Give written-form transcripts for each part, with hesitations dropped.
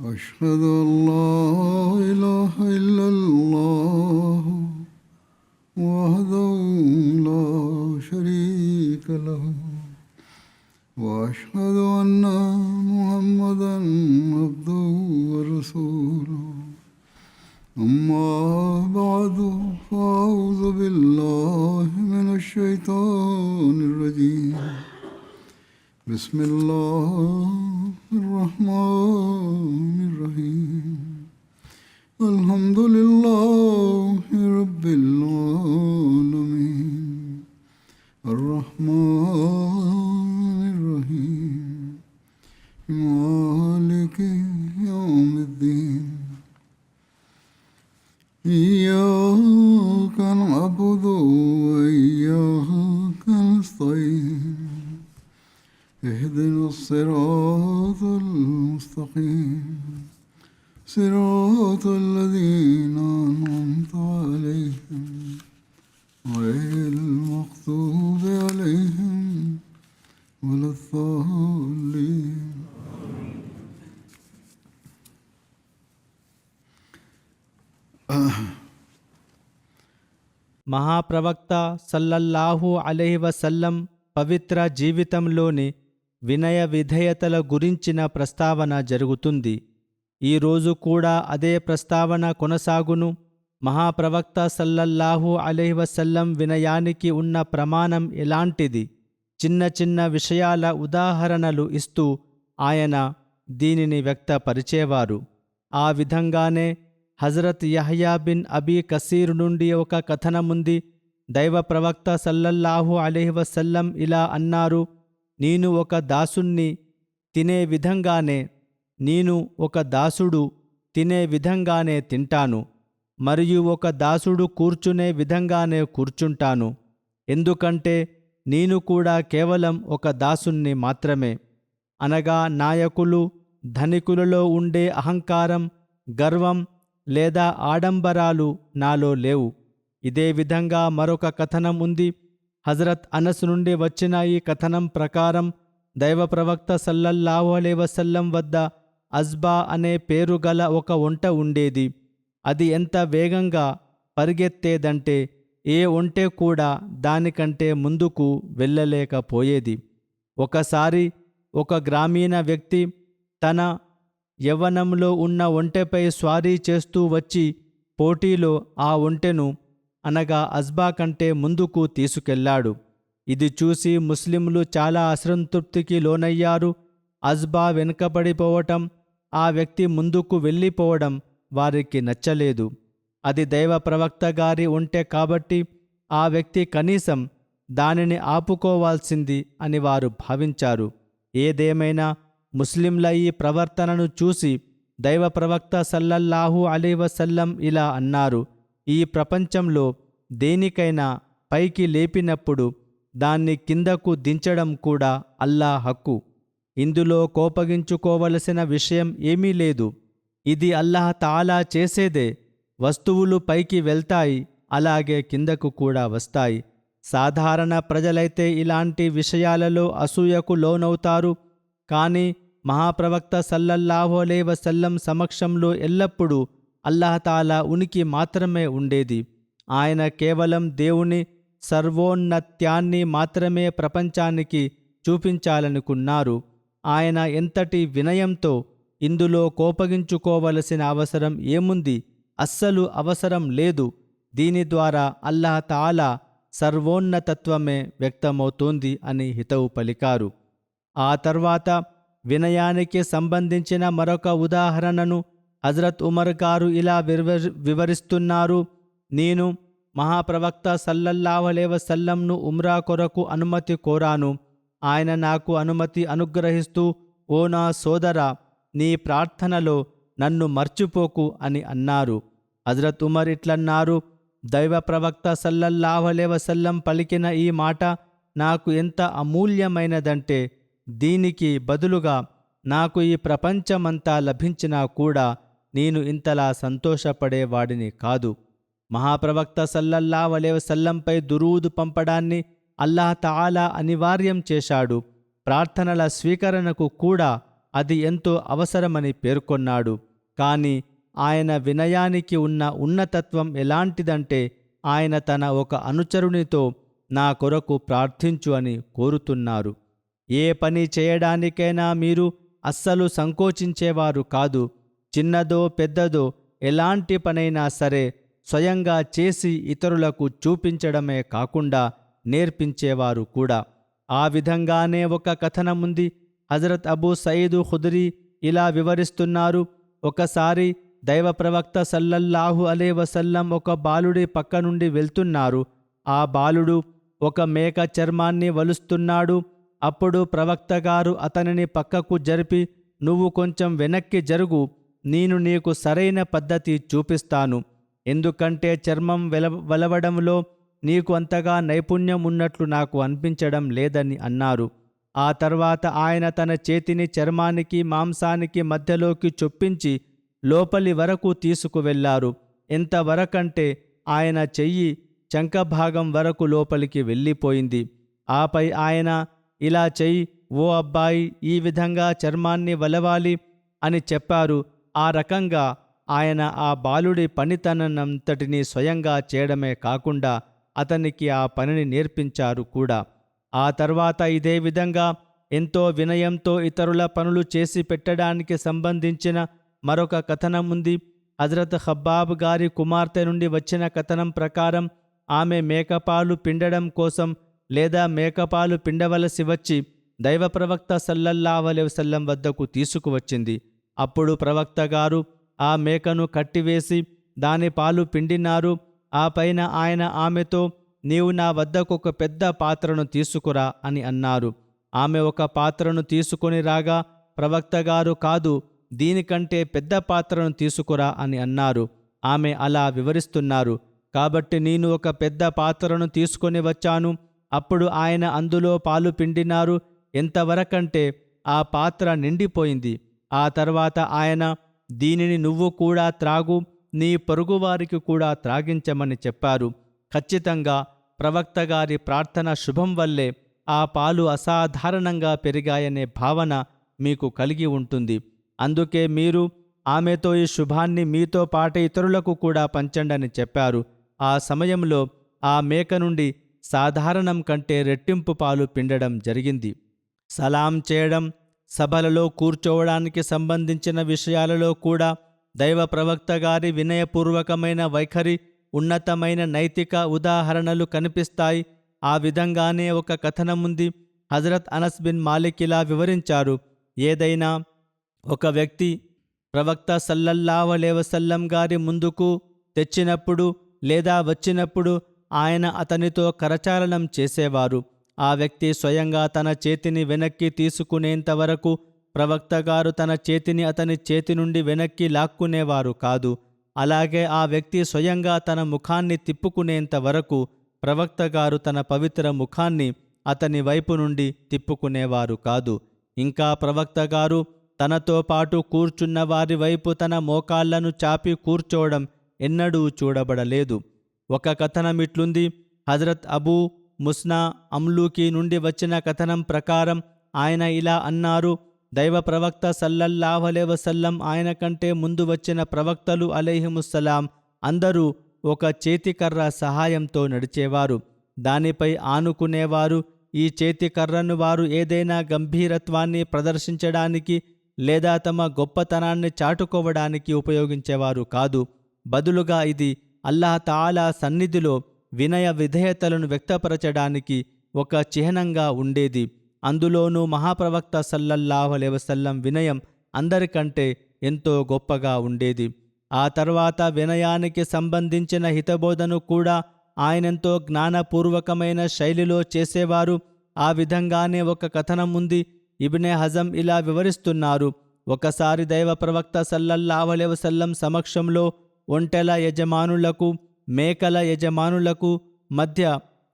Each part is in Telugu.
أشهد أن لا إله إلا الله وحده لا شريك له وأشهد أن محمدا عبده ورسوله أما بعد فأعوذ بالله من الشيطان الرجيم بسم الله الرحمن الرحيم الحمد لله رب العالمين الرحمن الرحيم مالك يوم الدين إياك نعبد وإياك نستعين اهدنا الصراط المستقيم صراط الذين أنعمت عليهم غير المغضوب عليهم ولا الضالين. మహాప్రవక్త సల్లల్లాహు అలైహి వసల్లం పవిత్ర జీవితంలోని వినయ విధేయతల గురించిన ప్రస్తావన జరుగుతుంది. ఈరోజు కూడా అదే ప్రస్తావన కొనసాగును. మహాప్రవక్త సల్లల్లాహు అలైహి వసల్లం వినయానికి ఉన్న ప్రమాణం ఎలాంటిది? చిన్న చిన్న విషయాల ఉదాహరణలు ఇస్తూ ఆయన దీనిని వ్యక్తపరిచేవారు. ఆ విధంగానే హజరత్ యహ్యా బిన్ అబీ కసీర్ నుండి ఒక కథనముంది. దైవ ప్రవక్త సల్లల్లాహు అలైహి వసల్లం ఇలా అన్నారు: నేను ఒక దాసుణ్ణి తినే విధంగానే, నేను ఒక దాసుడు తినే విధంగానే తింటాను, మరియు ఒక దాసుడు కూర్చునే విధంగానే కూర్చుంటాను. ఎందుకంటే నేను కూడా కేవలం ఒక దాసుణ్ణి మాత్రమే. అనగా నాయకులు, ధనికులలో ఉండే అహంకారం, గర్వం లేదా ఆడంబరాలు నాలో లేవు. ఇదే విధంగా మరొక కథనం ఉంది. హజరత్ అనస్ నుండి వచ్చిన ఈ కథనం ప్రకారం దైవ ప్రవక్త సల్లల్లాహు అలైహి వసల్లం వద్ద అజ్బా అనే పేరు గల ఒక ఒంటె ఉండేది. అది ఎంత వేగంగా పరిగెత్తేదంటే ఏ ఒంటె కూడా దానికంటే ముందుకు వెళ్ళలేకపోయేది. ఒకసారి ఒక గ్రామీణ వ్యక్తి తన యవ్వనంలో ఉన్న ఒంటెపై స్వారీ చేస్తూ వచ్చి పోటీలో ఆ ఒంటెను, అనగా అజ్బా కంటే ముందుకు తీసుకెళ్లాడు. ఇది చూసి ముస్లింలు చాలా అసంతృప్తికి లోనయ్యారు. అజ్బా వెనుకబడిపోవటం, ఆ వ్యక్తి ముందుకు వెళ్ళిపోవడం వారికి నచ్చలేదు. అది దైవ ప్రవక్త గారి ఒంటె కాబట్టి ఆ వ్యక్తి కనీసం దానిని ఆపుకోవాల్సింది అని వారు భావించారు. ఏదేమైనా ముస్లింల ఈ ప్రవర్తనను చూసి దైవ ప్రవక్త సల్లల్లాహు అలైహి వసల్లం ఇలా అన్నారు: ఈ ప్రపంచంలో దేనికైనా పైకి లేపినప్పుడు దాన్ని కిందకు దించడం కూడా అల్లా హక్కు. ఇందులో కోపగించుకోవలసిన విషయం ఏమీ లేదు. ఇది అల్లాహ్ తాలా చేసేదే. వస్తువులు పైకి వెళ్తాయి, అలాగే కిందకు కూడా వస్తాయి. సాధారణ ప్రజలైతే ఇలాంటి విషయాలలో అసూయకు లోనవుతారు. కానీ మహాప్రవక్త సల్లల్లాహు అలైహి వసల్లం సమక్షంలో ఎల్లప్పుడూ అల్లాహ్ తాలా ఉనికి మాత్రమే ఉండేది. ఆయన కేవలం దేవుని సర్వోన్నత్యాన్ని మాత్రమే ప్రపంచానికి చూపించాలనుకున్నారు. ఆయన ఎంతటి వినయంతో! ఇందులో కోపగించుకోవలసిన అవసరం ఏముంది? అస్సలు అవసరం లేదు. దీని ద్వారా అల్లాహ్ తాలా సర్వోన్నతత్వమే వ్యక్తమవుతోంది అని హితవు పలికారు. ఆ తర్వాత వినయానికి సంబంధించిన మరొక ఉదాహరణను హజరత్ ఉమర్ గారు ఇలా వివరిస్తున్నారు: నేను మహాప్రవక్త సల్లల్లాహు అలైహి వసల్లంను ఉమ్రా కొరకు అనుమతి కోరాను. ఆయన నాకు అనుమతి అనుగ్రహిస్తూ, ఓ నా సోదరా, నీ ప్రార్థనలో నన్ను మర్చిపోకు అని అన్నారు. హజరత్ ఉమర్ ఇట్లన్నారు: దైవ ప్రవక్త సల్లల్లాహు అలైహి వసల్లం పలికిన ఈ మాట నాకు ఎంత అమూల్యమైనదంటే, దీనికి బదులుగా నాకు ఈ ప్రపంచమంతా లభించినా కూడా నేను ఇంతలా సంతోషపడేవాడిని కాదు. మహాప్రవక్త సల్లల్లాహు అలైహి వసల్లంపై దురూదు పంపడాన్ని అల్లాహ్ తాలా అనివార్యం చేశాడు. ప్రార్థనల స్వీకరణకు కూడా అది ఎంతో అవసరమని పేర్కొన్నాడు. కానీ ఆయన వినయానికి ఉన్న ఉన్నతత్వం ఎలాంటిదంటే ఆయన తన ఒక అనుచరునితో నా కొరకు ప్రార్థించు అని కోరుతున్నారు. ఏ పని చేయడానికైనా మీరు అస్సలు సంకోచించేవారు కాదు. చిన్నదో పెద్దదో ఎలాంటి పనైనా సరే స్వయంగా చేసి ఇతరులకు చూపించడమే కాకుండా నేర్పించేవారు కూడా. ఆ విధంగానే ఒక కథనముంది. హజరత్ అబూ సయీద్ ఖుదరీ ఇలా వివరిస్తున్నారు. ఒకసారి దైవ ప్రవక్త సల్లల్లాహు అలైహి వసల్లం ఒక బాలుడి పక్క నుండి వెళ్తున్నారు. ఆ బాలుడు ఒక మేక చర్మాన్ని వలుస్తున్నాడు. అప్పుడు ప్రవక్త గారు అతనిని పక్కకు జరిపి, నువ్వు కొంచెం వెనక్కి జరుగు, నేను నీకు సరైన పద్ధతి చూపిస్తాను. ఎందుకంటే చర్మం వలవడంలో నీకు అంతగా నైపుణ్యం ఉన్నట్లు నాకు అనిపించడం లేదని అన్నారు. ఆ తర్వాత ఆయన తన చేతిని చర్మానికి మాంసానికి మధ్యలోకి చొప్పించి లోపలి వరకు తీసుకువెళ్లారు. ఎంతవరకంటే ఆయన చెయ్యి చంకభాగం వరకు లోపలికి వెళ్ళిపోయింది. ఆపై ఆయన ఇలా చెయ్యి, ఓ అబ్బాయి, ఈ విధంగా చర్మాన్ని వలవాలి అని చెప్పారు. ఆ రకంగా ఆయన ఆ బాలుడి పనితనంతటిని స్వయంగా చేయడమే కాకుండా అతనికి ఆ పనిని నేర్పించారు కూడా. ఆ తర్వాత ఇదే విధంగా ఎంతో వినయంతో ఇతరుల పనులు చేసి పెట్టడానికి సంబంధించిన మరొక కథనముంది. హజరత్ ఖబ్బాబ్ గారి కుమార్తె నుండి వచ్చిన కథనం ప్రకారం ఆమె మేకపాలు పిండడం కోసం లేదా మేకపాలు పిండవలసి వచ్చి దైవ ప్రవక్త సల్లల్లాహు అలైహి వసల్లం వద్దకు తీసుకువచ్చింది. అప్పుడు ప్రవక్త గారు ఆ మేకను కట్టివేసి దాని పాలు పిండినారు. ఆ పైన ఆయన ఆమెతో, నీవు నా వద్దకు ఒక పెద్ద పాత్రను తీసుకురా అని అన్నారు. ఆమె ఒక పాత్రను తీసుకొని రాగా ప్రవక్త గారు, కాదు, దీనికంటే పెద్ద పాత్రను తీసుకురా అని అన్నారు. ఆమె అలా వివరిస్తున్నారు. కాబట్టి నేను ఒక పెద్ద పాత్రను తీసుకొని వచ్చాను. అప్పుడు ఆయన అందులో పాలు పిండినారు. ఎంతవరకంటే ఆ పాత్ర నిండిపోయింది. ఆ తర్వాత ఆయన, దీనిని నువ్వు కూడా త్రాగు, నీ పొరుగువారికి కూడా త్రాగించమని చెప్పారు. ఖచ్చితంగా ప్రవక్త గారి ప్రార్థన శుభం వల్లే ఆ పాలు అసాధారణంగా పెరిగాయనే భావన మీకు కలిగి ఉంటుంది. అందుకే మీరు ఆమెతో ఈ శుభాన్ని మీతో పాటు ఇతరులకు కూడా పంచండని చెప్పారు. ఆ సమయంలో ఆ మేక నుండి సాధారణం కంటే రెట్టింపు పాలు పిండడం జరిగింది. సలాం చేయడం, సభలలో కూర్చోవడానికి సంబంధించిన విషయాలలో కూడా దైవ ప్రవక్త గారి వినయపూర్వకమైన వైఖరి, ఉన్నతమైన నైతిక ఉదాహరణలు కనిపిస్తాయి. ఆ విధంగానే ఒక కథనముంది. హజరత్ అనస్ బిన్ మాలిక్ ఇలా వివరించారు. ఏదైనా ఒక వ్యక్తి ప్రవక్త సల్లల్లాహు అలైహి వసల్లం గారి ముందుకు తెచ్చినప్పుడు లేదా వచ్చినప్పుడు ఆయన అతనితో కరచాలనం చేసేవారు. ఆ వ్యక్తి స్వయంగా తన చేతిని వెనక్కి తీసుకునేంత వరకు ప్రవక్త గారు తన చేతిని అతని చేతి నుండి వెనక్కి లాక్కునేవారు కాదు. అలాగే ఆ వ్యక్తి స్వయంగా తన ముఖాన్ని తిప్పుకునేంత వరకు ప్రవక్త గారు తన పవిత్ర ముఖాన్ని అతని వైపు నుండి తిప్పుకునేవారు కాదు. ఇంకా ప్రవక్త గారు తనతో పాటు కూర్చున్న వారి వైపు తన మోకాళ్లను చాపి కూర్చోవడం ఎన్నడూ చూడబడలేదు. ఒక కథనం ఇట్లుంది. హజరత్ అబూ ముస్నా అమ్లూకి నుండి వచ్చిన కథనం ప్రకారం ఆయన ఇలా అన్నారు. దైవ ప్రవక్త సల్లల్లాహు అలైహి వసల్లం, ఆయన కంటే ముందు వచ్చిన ప్రవక్తలు అలైహిముస్సలాం అందరూ ఒక చేతికర్ర సహాయంతో నడిచేవారు, దానిపై ఆనుకునేవారు. ఈ చేతికర్రను వారు ఏదైనా గంభీరత్వాన్ని ప్రదర్శించడానికి లేదా తమ గొప్పతనాన్ని చాటుకోవడానికి ఉపయోగించేవారు కాదు. బదులుగా ఇది అల్లాహ్ తాలా సన్నిధిలో వినయ విధేయతలను వ్యక్తపరచడానికి ఒక చిహ్నంగా ఉండేది. అందులోనూ మహాప్రవక్త సల్లల్లాహు అలైహి వసల్లం వినయం అందరికంటే ఎంతో గొప్పగా ఉండేది. ఆ తర్వాత వినయానికి సంబంధించిన హితబోధను కూడా ఆయనెంతో జ్ఞానపూర్వకమైన శైలిలో చేసేవారు. ఆ విధంగానే ఒక కథనం ఉంది. ఇబ్నే హజం ఇలా వివరిస్తున్నారు. ఒకసారి దైవ ప్రవక్త సల్లల్లాహు అలైహి వసల్లం సమక్షంలో ఒంటెల యజమానులకు, మేకల యజమానులకు మధ్య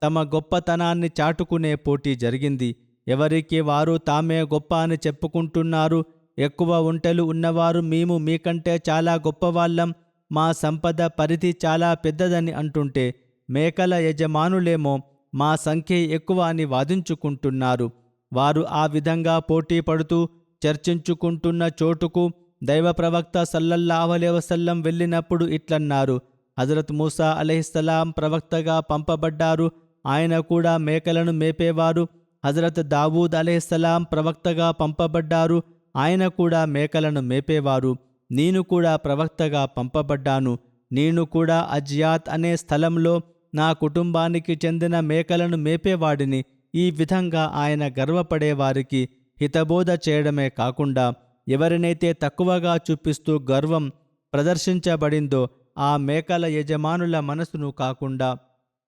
తమ గొప్పతనాన్ని చాటుకునే పోటీ జరిగింది. ఎవరికి వారు తామే గొప్ప అని చెప్పుకుంటున్నారు. ఎక్కువ ఒంటెలు ఉన్నవారు, మేము మీకంటే చాలా గొప్పవాళ్ళం, మా సంపద పరిధి చాలా పెద్దదని అంటుంటే, మేకల యజమానులేమో మా సంఖ్య ఎక్కువ అని వాదించుకుంటున్నారు. వారు ఆ విధంగా పోటీ పడుతూ చర్చించుకుంటున్న చోటుకు దైవ ప్రవక్త సల్లల్లాహు అలైహి వసల్లం వెళ్ళినప్పుడు ఇట్లన్నారు: హజరత్ మూసా అలైహిస్సలాం ప్రవక్తగా పంపబడ్డారు, ఆయన కూడా మేకలను మేపేవారు. హజరత్ దావూద్ అలైహిస్సలాం ప్రవక్తగా పంపబడ్డారు, ఆయన కూడా మేకలను మేపేవారు. నేను కూడా ప్రవక్తగా పంపబడ్డాను, నేను కూడా అజ్యాత్ అనే స్థలంలో నా కుటుంబానికి చెందిన మేకలను మేపేవాడిని. ఈ విధంగా ఆయన గర్వపడేవారికి హితబోధ చేయడమే కాకుండా ఎవరినైతే తక్కువగా చూపిస్తూ గర్వం ప్రదర్శించబడిందో ఆ మేకల యజమానుల మనసును కాకుండా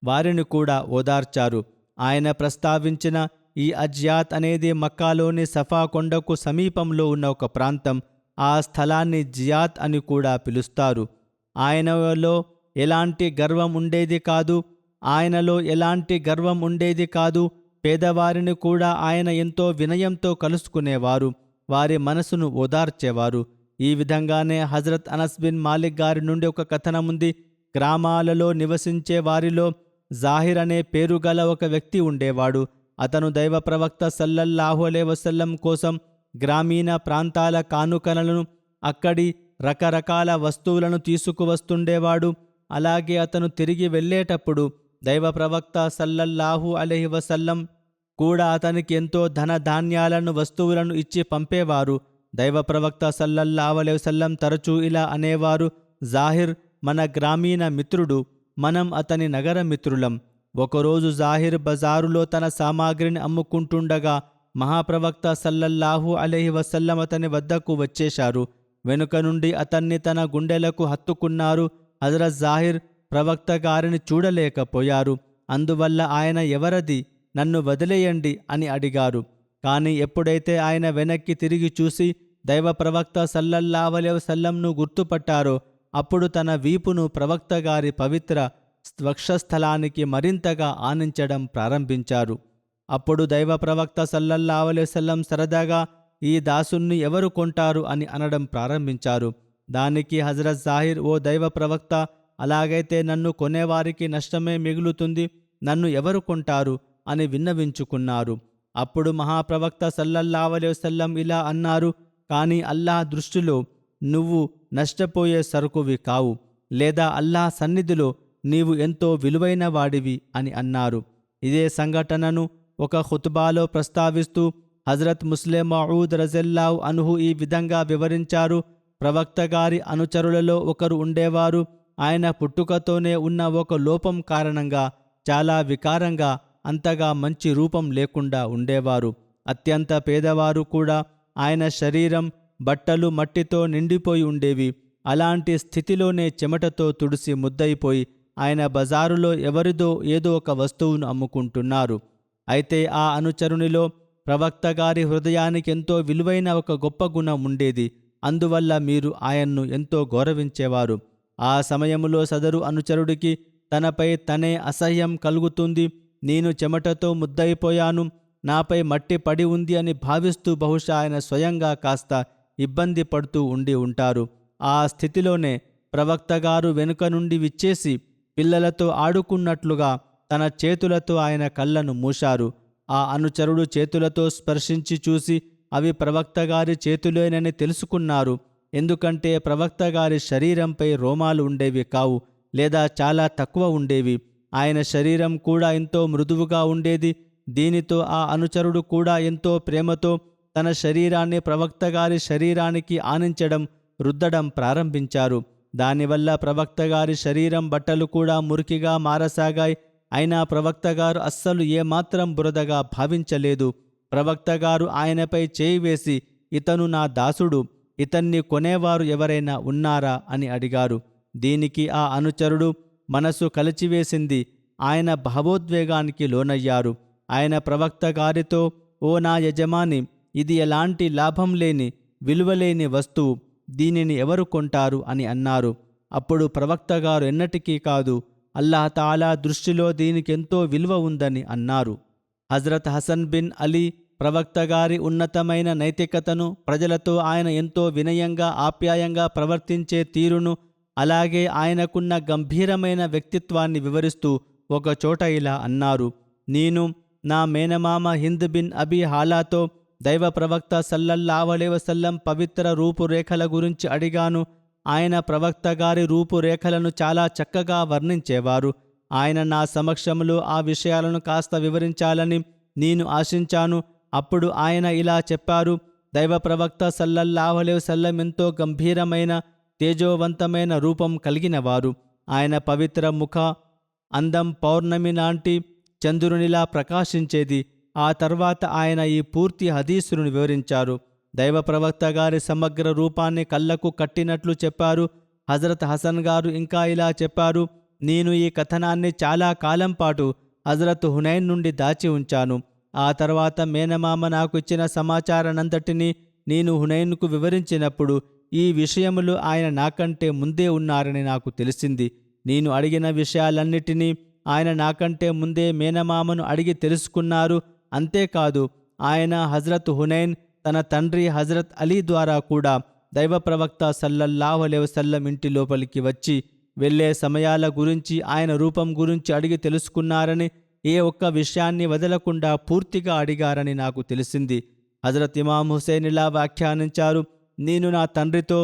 వారిని కూడా ఓదార్చారు. ఆయన ప్రస్తావించిన ఈ అజ్యాత్ అనేది మక్కాలోని సఫా కొండకు సమీపంలో ఉన్న ఒక ప్రాంతం. ఆ స్థలాన్ని జియాత్ అని కూడా పిలుస్తారు. ఆయనలో ఎలాంటి గర్వం ఉండేది కాదు, ఆయనలో ఎలాంటి గర్వం ఉండేది కాదు. పేదవారిని కూడా ఆయన ఎంతో వినయంతో కలుసుకునేవారు, వారి మనసును ఓదార్చేవారు. ఈ విధంగానే హజరత్ అనస్ బిన్ మాలిక్ గారి నుండి ఒక కథనముంది. గ్రామాలలో నివసించే వారిలో జాహిర్ అనే పేరు గల ఒక వ్యక్తి ఉండేవాడు. అతను దైవ ప్రవక్త సల్లల్లాహు అలైహి వసల్లం కోసం గ్రామీణ ప్రాంతాల కానుకలను, అక్కడి రకరకాల వస్తువులను తీసుకువస్తుండేవాడు. అలాగే అతను తిరిగి వెళ్ళేటప్పుడు దైవ ప్రవక్త సల్లల్లాహు అలైహి వసల్లం కూడా అతనికి ఎంతో ధనధాన్యాలను, వస్తువులను ఇచ్చి పంపేవారు. దైవ ప్రవక్త సల్లల్లాహు అలైహి వసల్లం తరచూ ఇలా అనేవారు: జాహిర్ మన గ్రామీణ మిత్రుడు, మనం అతని నగర మిత్రులం. ఒకరోజు జాహిర్ బజారులో తన సామాగ్రిని అమ్ముకుంటుండగా మహాప్రవక్త సల్లల్లాహు అలైహి వసల్లం అతని వద్దకు వచ్చేశారు. వెనుక నుండి అతన్ని తన గుండెలకు హత్తుకున్నారు. హజరత్ జాహిర్ ప్రవక్త గారిని చూడలేకపోయారు. అందువల్ల ఆయన ఎవరది, నన్ను వదిలేయండి అని అడిగారు. కానీ ఎప్పుడైతే ఆయన వెనక్కి తిరిగి చూసి దైవ ప్రవక్త సల్లల్లాహు అలైహి వసల్లంను గుర్తుపట్టారో అప్పుడు తన వీపును ప్రవక్త గారి పవిత్ర వక్షస్థలానికి మరింతగా ఆనించడం ప్రారంభించారు. అప్పుడు దైవ ప్రవక్త సల్లల్లాహు అలైహి వసల్లం సరదాగా, ఈ దాసుణ్ణి ఎవరు కొంటారు అని అనడం ప్రారంభించారు. దానికి హజరత్ జాహిర్, ఓ దైవ ప్రవక్త, అలాగైతే నన్ను కొనేవారికి నష్టమే మిగులుతుంది, నన్ను ఎవరు కొంటారు అని విన్నవించుకున్నారు. అప్పుడు మహాప్రవక్త సల్లల్లాహు అలైహి వసల్లం ఇలా అన్నారు: కానీ అల్లాహ్ దృష్టిలో నువ్వు నష్టపోయే సరుకువి కావు, లేదా అల్లాహ్ సన్నిధిలో నీవు ఎంతో విలువైన వాడివి అని అన్నారు. ఇదే సంఘటనను ఒక ఖుతుబాలో ప్రస్తావిస్తూ హజరత్ ముస్లిం మౌద్ రజల్లాహు అన్హు ఈ విధంగా వివరించారు: ప్రవక్త గారి అనుచరులలో ఒకరు ఉండేవారు. ఆయన పుట్టుకతోనే ఉన్న ఒక లోపం కారణంగా చాలా వికారంగా, అంతగా మంచి రూపం లేకుండా ఉండేవారు. అత్యంత పేదవారు కూడా. ఆయన శరీరం, బట్టలు మట్టితో నిండిపోయి ఉండేవి. అలాంటి స్థితిలోనే చెమటతో తుడిసి ముద్దయిపోయి ఆయన బజారులో ఎవరిదో ఏదో ఒక వస్తువును అమ్ముకుంటున్నారు. అయితే ఆ అనుచరునిలో ప్రవక్త గారి హృదయానికి ఎంతో విలువైన ఒక గొప్ప గుణం ఉండేది. అందువల్ల మీరు ఆయన్ను ఎంతో గౌరవించేవారు. ఆ సమయంలో సదరు అనుచరుడికి తనపై తనే అసహ్యం కలుగుతుంది. నేను చెమటతో ముద్దయిపోయాను, నాపై మట్టి పడి ఉంది అని భావిస్తూ బహుశా ఆయన స్వయంగా కాస్త ఇబ్బంది పడుతూ ఉండి ఉంటారు. ఆ స్థితిలోనే ప్రవక్త గారు వెనుక నుండి విచ్చేసి పిల్లలతో ఆడుకున్నట్లుగా తన చేతులతో ఆయన కళ్ళను మూశారు. ఆ అనుచరుడు చేతులతో స్పర్శించి చూసి అవి ప్రవక్త గారి చేతులేనని తెలుసుకున్నారు. ఎందుకంటే ప్రవక్త గారి శరీరంపై రోమాలు ఉండేవి కావు, లేదా చాలా తక్కువ ఉండేవి. ఆయన శరీరం కూడా ఎంతో మృదువుగా ఉండేది. దీనితో ఆ అనుచరుడు కూడా ఎంతో ప్రేమతో తన శరీరాన్ని ప్రవక్త గారి శరీరానికి ఆనించడం, రుద్దడం ప్రారంభించారు. దానివల్ల ప్రవక్త గారి శరీరం, బట్టలు కూడా మురికిగా మారసాగాయి. అయినా ప్రవక్త గారు అస్సలు ఏమాత్రం బురదగా భావించలేదు. ప్రవక్త గారు ఆయనపై చేయి వేసి, ఇతను నా దాసుడు, ఇతన్ని కొనేవారు ఎవరైనా ఉన్నారా అని అడిగారు. దీనికి ఆ అనుచరుడు మనసు కలిచివేసింది. ఆయన భావోద్వేగానికి లోనయ్యారు. ఆయన ప్రవక్త గారితో, ఓ నా యజమాని, ఇది ఎలాంటి లాభం లేని, విలువలేని వస్తువు, దీనిని ఎవరు కొంటారు అని అన్నారు. అప్పుడు ప్రవక్త గారు ఎన్నటికీ కాదు, అల్లాహ్ తాలా దృష్టిలో దీనికెంతో విలువ ఉందని అన్నారు. హజరత్ హసన్ బిన్ అలీ ప్రవక్త గారి ఉన్నతమైన నైతికతను, ప్రజలతో ఆయన ఎంతో వినయంగా ఆప్యాయంగా ప్రవర్తించే తీరును, అలాగే ఆయనకున్న గంభీరమైన వ్యక్తిత్వాన్ని వివరిస్తూ ఒకచోట ఇలా అన్నారు: నేను నా మేనమామ హింద్ బిన్ అబీ హాలాతో దైవ ప్రవక్త సల్లల్లాహు అలైహి వసల్లం పవిత్ర రూపురేఖల గురించి అడిగాను. ఆయన ప్రవక్త గారి రూపురేఖలను చాలా చక్కగా వర్ణించేవారు. ఆయన నా సమక్షంలో ఆ విషయాలను కాస్త వివరించాలని నేను ఆశించాను. అప్పుడు ఆయన ఇలా చెప్పారు: దైవ ప్రవక్త సల్లల్లాహు అలైహి వసల్లం ఎంతో గంభీరమైన తేజోవంతమైన రూపం కలిగినవారు. ఆయన పవిత్ర ముఖ అందం పౌర్ణమి లాంటి చంద్రునిలా ప్రకాశించేది. ఆ తర్వాత ఆయన ఈ పూర్తి హదీసును వివరించారు. దైవ ప్రవక్త గారి సమగ్ర రూపాన్ని కళ్ళకు కట్టినట్లు చెప్పారు. హజరత్ హసన్ గారు ఇంకా ఇలా చెప్పారు: నేను ఈ కథనాన్ని చాలా కాలం పాటు హజరత్ హునైన్ నుండి దాచి ఉంచాను. ఆ తర్వాత మేనమామ నాకు ఇచ్చిన సమాచారానంతటినీ నేను హునైన్కు వివరించినప్పుడు ఈ విషయములు ఆయన నాకంటే ముందే ఉన్నారని నాకు తెలిసింది. నేను అడిగిన విషయాలన్నిటినీ ఆయన నాకంటే ముందే మేనమామను అడిగి తెలుసుకున్నారు. అంతేకాదు, ఆయన హజరత్ హునైన్ తన తండ్రి హజరత్ అలీ ద్వారా కూడా దైవ ప్రవక్త సల్లల్లాహు అలైహి వసల్లం ఇంటి లోపలికి వచ్చి వెళ్ళే సమయాల గురించి, ఆయన రూపం గురించి అడిగి తెలుసుకున్నారని, ఏ ఒక్క విషయాన్ని వదలకుండా పూర్తిగా అడిగారని నాకు తెలిసింది. హజరత్ ఇమాం హుసేన్ ఇలా వ్యాఖ్యానించారు: నేను నా తండ్రితో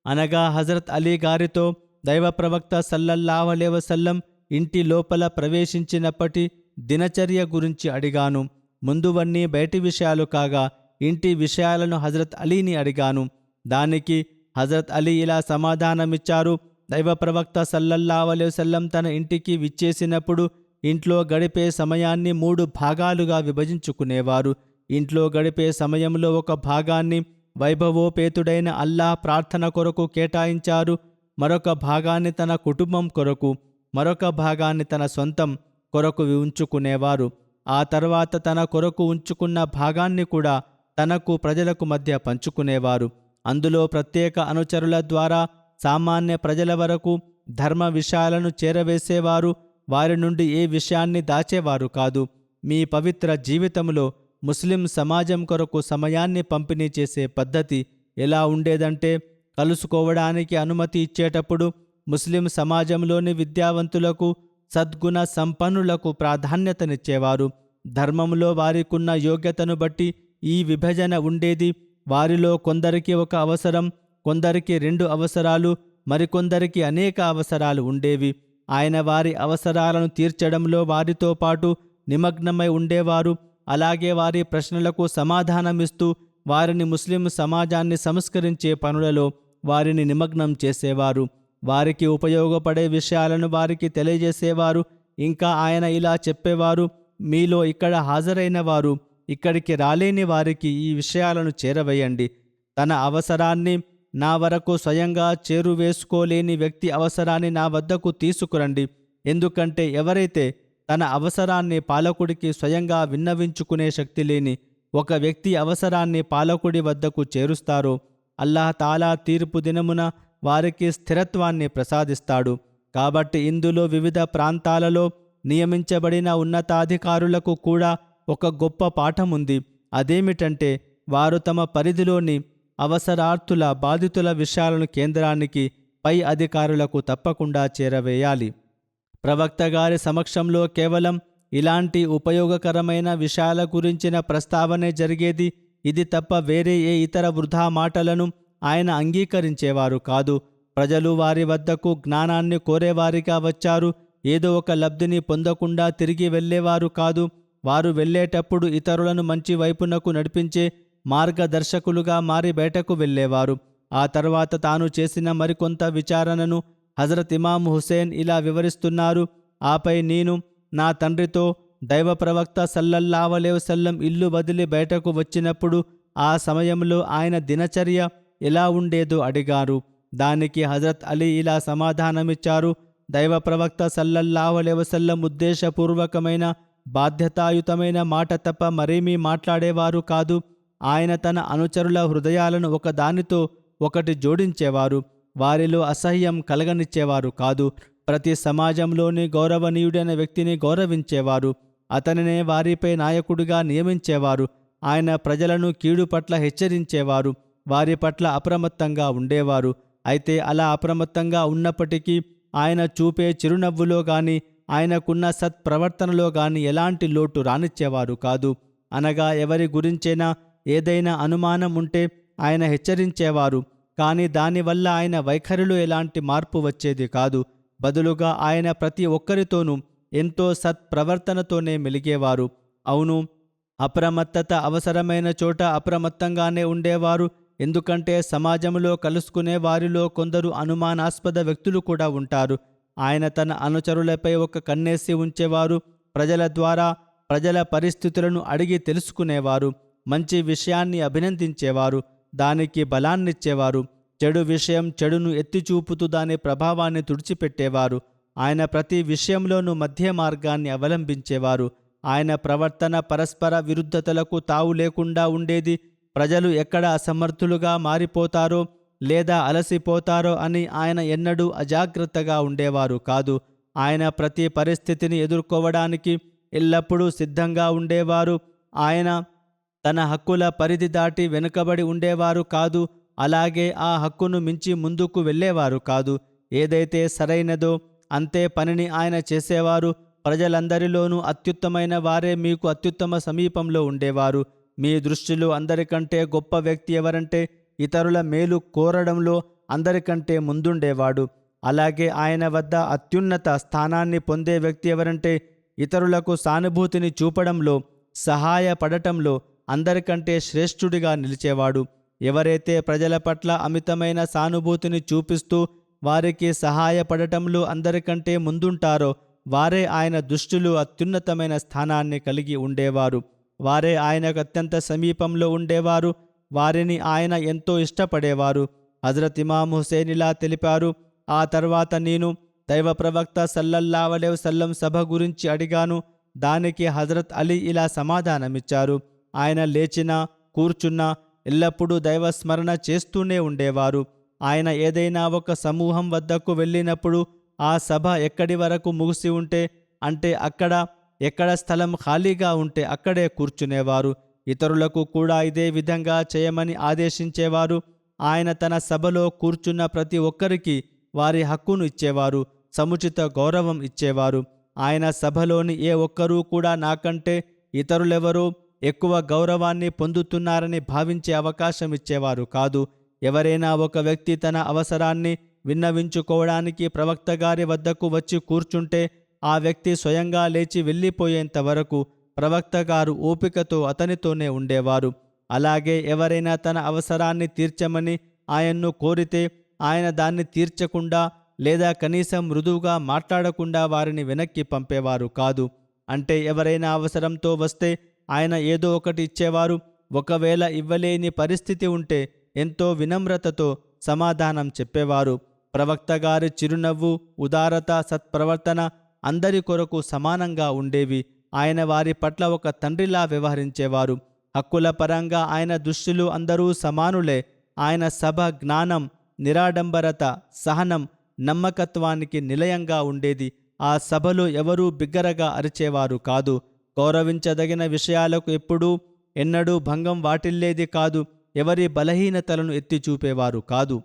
అనగా హజరత్ అలీ గారితో దైవ ప్రవక్త సల్లల్లాహు అలైహి వసల్లం ఇంటి లోపల ప్రవేశించినప్పటి దినచర్య గురించి అడిగాను. ముందువన్నీ బయటి విషయాలు కాగా ఇంటి విషయాలను హజరత్ అలీని అడిగాను. దానికి హజరత్ అలీ ఇలా సమాధానమిచ్చారు: దైవ ప్రవక్త సల్లల్లాహు అలైహి వసల్లం తన ఇంటికి విచ్చేసినప్పుడు ఇంట్లో గడిపే సమయాన్ని 3 భాగాలుగా విభజించుకునేవారు. ఇంట్లో గడిపే సమయంలో ఒక భాగాన్ని వైభవోపేతుడైన అల్లాహ్ ప్రార్థన కొరకు కేటాయించారు. మరొక భాగాన్ని తన కుటుంబం కొరకు, మరొక భాగాన్ని తన సొంతం కొరకు ఉంచుకునేవారు. ఆ తర్వాత తన కొరకు ఉంచుకున్న భాగాన్ని కూడా తనకు ప్రజలకు మధ్య పంచుకునేవారు. అందులో ప్రత్యేక అనుచరుల ద్వారా సామాన్య ప్రజల వరకు ధర్మ విషయాలను చేరవేసేవారు. వారి నుండి ఏ విషయాన్ని దాచేవారు కాదు. మీ పవిత్ర జీవితంలో ముస్లిం సమాజం కొరకు సమయాన్ని పంపిణీ చేసే పద్ధతి ఎలా ఉండేదంటే, కలుసుకోవడానికి అనుమతి ఇచ్చేటప్పుడు ముస్లిం సమాజంలోని విద్యావంతులకు, సద్గుణ సంపన్నులకు ప్రాధాన్యతనిచ్చేవారు. ధర్మంలో వారికున్న యోగ్యతను బట్టి ఈ విభజన ఉండేది. వారిలో కొందరికి ఒక అవసరం, కొందరికి 2 అవసరాలు, మరికొందరికి అనేక అవసరాలు ఉండేవి. ఆయన వారి అవసరాలను తీర్చడంలో వారితో పాటు నిమగ్నమై ఉండేవారు. అలాగే వారి ప్రశ్నలకు సమాధానమిస్తూ వారిని ముస్లిం సమాజాన్ని సంస్కరించే పనులలో వారిని నిమగ్నం చేసేవారు. వారికి ఉపయోగపడే విషయాలను వారికి తెలియజేసేవారు. ఇంకా ఆయన ఇలా చెప్పేవారు: మీలో ఇక్కడ హాజరైన వారు ఇక్కడికి రాలేని వారికి ఈ విషయాలను చేరవేయండి. తన అవసరాన్ని నా వరకు స్వయంగా చేరువేసుకోలేని వ్యక్తి అవసరాన్ని నా వద్దకు తీసుకురండి. ఎందుకంటే ఎవరైతే తన అవసరాన్ని పాలకుడికి స్వయంగా విన్నవించుకునే శక్తి లేని ఒక వ్యక్తి అవసరాన్ని పాలకుడి వద్దకు చేరుస్తారో, అల్లాహ్ తాలా తీర్పు దినమున వారికి స్థిరత్వాన్ని ప్రసాదిస్తాడు. కాబట్టి ఇందులో వివిధ ప్రాంతాలలో నియమించబడిన ఉన్నతాధికారులకు కూడా ఒక గొప్ప పాఠముంది. అదేమిటంటే, వారు తమ పరిధిలోని అవసరార్థుల, బాధితుల విషయాలను కేంద్రానికి, పై అధికారులకు తప్పకుండా చేరవేయాలి. ప్రవక్త గారి సమక్షంలో కేవలం ఇలాంటి ఉపయోగకరమైన విషయాల గురించిన ప్రస్తావనే జరిగేది. ఇది తప్ప వేరే ఏ ఇతర వృధా మాటలను ఆయన అంగీకరించేవారు కాదు. ప్రజలు వారి వద్దకు జ్ఞానాన్ని కోరేవారిగా వచ్చారు. ఏదో ఒక లబ్ధిని పొందకుండా తిరిగి వెళ్ళేవారు కాదు. వారు వెళ్ళేటప్పుడు ఇతరులను మంచి వైపునకు నడిపించే మార్గదర్శకులుగా మారి బయటకు వెళ్ళేవారు. ఆ తర్వాత తాను చేసిన మరికొంత విచారణను హజరత్ ఇమాం హుసేన్ ఇలా వివరిస్తున్నారు: ఆపై నేను నా తండ్రితో దైవ ప్రవక్త సల్లల్లాహు అలైహి వసల్లం ఇల్లు వదిలి బయటకు వచ్చినప్పుడు ఆ సమయంలో ఆయన దినచర్య ఎలా ఉండేదో అడిగారు. దానికి హజరత్ అలీ ఇలా సమాధానమిచ్చారు: దైవ ప్రవక్త సల్లల్లాహు అలైహి వసల్లం ఉద్దేశపూర్వకమైన, బాధ్యతాయుతమైన మాట తప్ప మరేమీ మాట్లాడేవారు కాదు. ఆయన తన అనుచరుల హృదయాలను ఒకదానితో ఒకటి జోడించేవారు. వారిలో అసహ్యం కలగనిచ్చేవారు కాదు. ప్రతి సమాజంలోని గౌరవనీయుడైన వ్యక్తిని గౌరవించేవారు. అతనినే వారిపై నాయకుడిగా నియమించేవారు. ఆయన ప్రజలను కీడు పట్ల హెచ్చరించేవారు. వారి పట్ల అప్రమత్తంగా ఉండేవారు. అయితే అలా అప్రమత్తంగా ఉన్నప్పటికీ ఆయన చూపే చిరునవ్వులో గాని, ఆయనకున్న సత్ప్రవర్తనలో గాని ఎలాంటి లోటు రానిచ్చేవారు కాదు. అనగా ఎవరి గురించైనా ఏదైనా అనుమానం ఉంటే ఆయన హెచ్చరించేవారు. కానీ దానివల్ల ఆయన వైఖరిలో ఎలాంటి మార్పు వచ్చేది కాదు. బదులుగా ఆయన ప్రతి ఒక్కరితోనూ ఎంతో సత్ప్రవర్తనతోనే మెలిగేవారు. అవును, అప్రమత్తత అవసరమైన చోట అప్రమత్తంగానే ఉండేవారు. ఎందుకంటే సమాజంలో కలుసుకునే వారిలో కొందరు అనుమానాస్పద వ్యక్తులు కూడా ఉంటారు. ఆయన తన అనుచరులపై ఒక కన్నేసి ఉంచేవారు. ప్రజల ద్వారా ప్రజల పరిస్థితులను అడిగి తెలుసుకునేవారు. మంచి విషయాన్ని అభినందించేవారు, దానికి బలాన్నిచ్చేవారు. చెడు విషయం చెడును ఎత్తిచూపుతూ దాని ప్రభావాన్ని తుడిచిపెట్టేవారు. ఆయన ప్రతి విషయంలోనూ మధ్య మార్గాన్ని అవలంబించేవారు. ఆయన ప్రవర్తన పరస్పర విరుద్ధతలకు తావు లేకుండా ఉండేది. ప్రజలు ఎక్కడ అసమర్థులుగా మారిపోతారో లేదా అలసిపోతారో అని ఆయన ఎన్నడూ అజాగ్రత్తగా ఉండేవారు కాదు. ఆయన ప్రతి పరిస్థితిని ఎదుర్కోవడానికి ఎల్లప్పుడూ సిద్ధంగా ఉండేవారు. ఆయన తన హక్కుల పరిధి దాటి వెనుకబడి ఉండేవారు కాదు. అలాగే ఆ హక్కును మించి ముందుకు వెళ్ళేవారు కాదు. ఏదైతే సరైనదో అంతే పనిని ఆయన చేసేవారు. ప్రజలందరిలోనూ అత్యుత్తమైన వారే మీకు అత్యుత్తమ సమీపంలో ఉండేవారు. మీ దృష్టిలో అందరికంటే గొప్ప వ్యక్తి ఎవరంటే ఇతరుల మేలు కోరడంలో అందరికంటే ముందుండేవాడు. అలాగే ఆయన వద్ద అత్యున్నత స్థానాన్ని పొందే వ్యక్తి ఎవరంటే ఇతరులకు సానుభూతిని చూపడంలో, సహాయపడటంలో అందరికంటే శ్రేష్ఠుడిగా నిలిచేవాడు. ఎవరైతే ప్రజల పట్ల అమితమైన సానుభూతిని చూపిస్తూ వారికి సహాయపడటంలో అందరికంటే ముందుంటారో వారే ఆయన దృష్టిలో అత్యున్నతమైన స్థానాన్ని కలిగి ఉండేవారు. వారే ఆయనకు అత్యంత సమీపంలో ఉండేవారు. వారిని ఆయన ఎంతో ఇష్టపడేవారు. హజరత్ ఇమాం హుసేన్ ఇలా తెలిపారు: ఆ తర్వాత నేను దైవ ప్రవక్త సల్లల్లాహు అలైహి వసల్లం సభ గురించి అడిగాను. దానికి హజరత్ అలీ ఇలా సమాధానమిచ్చారు: ఆయన లేచినా కూర్చున్నా ఎల్లప్పుడూ దైవస్మరణ చేస్తూనే ఉండేవారు. ఆయన ఏదైనా ఒక సమూహం వద్దకు వెళ్ళినప్పుడు ఆ సభ ఎక్కడి వరకు ముగిసి ఉంటే అంటే ఎక్కడ స్థలం ఖాళీగా ఉంటే అక్కడే కూర్చునేవారు. ఇతరులకు కూడా ఇదే విధంగా చేయమని ఆదేశించేవారు. ఆయన తన సభలో కూర్చున్న ప్రతి ఒక్కరికి వారి హక్కును ఇచ్చేవారు, సముచిత గౌరవం ఇచ్చేవారు. ఆయన సభలోని ఏ ఒక్కరూ కూడా నాకంటే ఇతరులెవరో ఎక్కువ గౌరవాన్ని పొందుతున్నారని భావించే అవకాశం ఇచ్చేవారు కాదు. ఎవరైనా ఒక వ్యక్తి తన అవసరాన్ని విన్నవించుకోవడానికి ప్రవక్త గారి వద్దకు వచ్చి కూర్చుంటే ఆ వ్యక్తి స్వయంగా లేచి వెళ్ళిపోయేంత వరకు ప్రవక్త గారు ఓపికతో అతనితోనే ఉండేవారు. అలాగే ఎవరైనా తన అవసరాన్ని తీర్చమని ఆయన్ను కోరితే ఆయన దాన్ని తీర్చకుండా లేదా కనీసం మృదువుగా మాట్లాడకుండా వారిని వెనక్కి పంపేవారు కాదు. అంటే ఎవరైనా అవసరంతో వస్తే ఆయన ఏదో ఒకటి ఇచ్చేవారు. ఒకవేళ ఇవ్వలేని పరిస్థితి ఉంటే ఎంతో వినమ్రతతో సమాధానం చెప్పేవారు. ప్రవక్త గారి చిరునవ్వు, ఉదారత, సత్ప్రవర్తన అందరి కొరకు సమానంగా ఉండేవి. ఆయన వారి పట్ల ఒక తండ్రిలా వ్యవహరించేవారు. హక్కుల పరంగా ఆయన దృష్టిలో అందరూ సమానులే. ఆయన సభ జ్ఞానం, నిరాడంబరత, సహనం, నమ్మకత్వానికి నిలయంగా ఉండేది. ఆ సభలో ఎవరూ బిగ్గరగా అరిచేవారు కాదు. గౌరవించదగిన విషయాలకు ఎన్నడూ భంగం వాటిల్లేది కాదు. ఎవరి బలహీనతలను ఎత్తి చూపేవారు కాదు.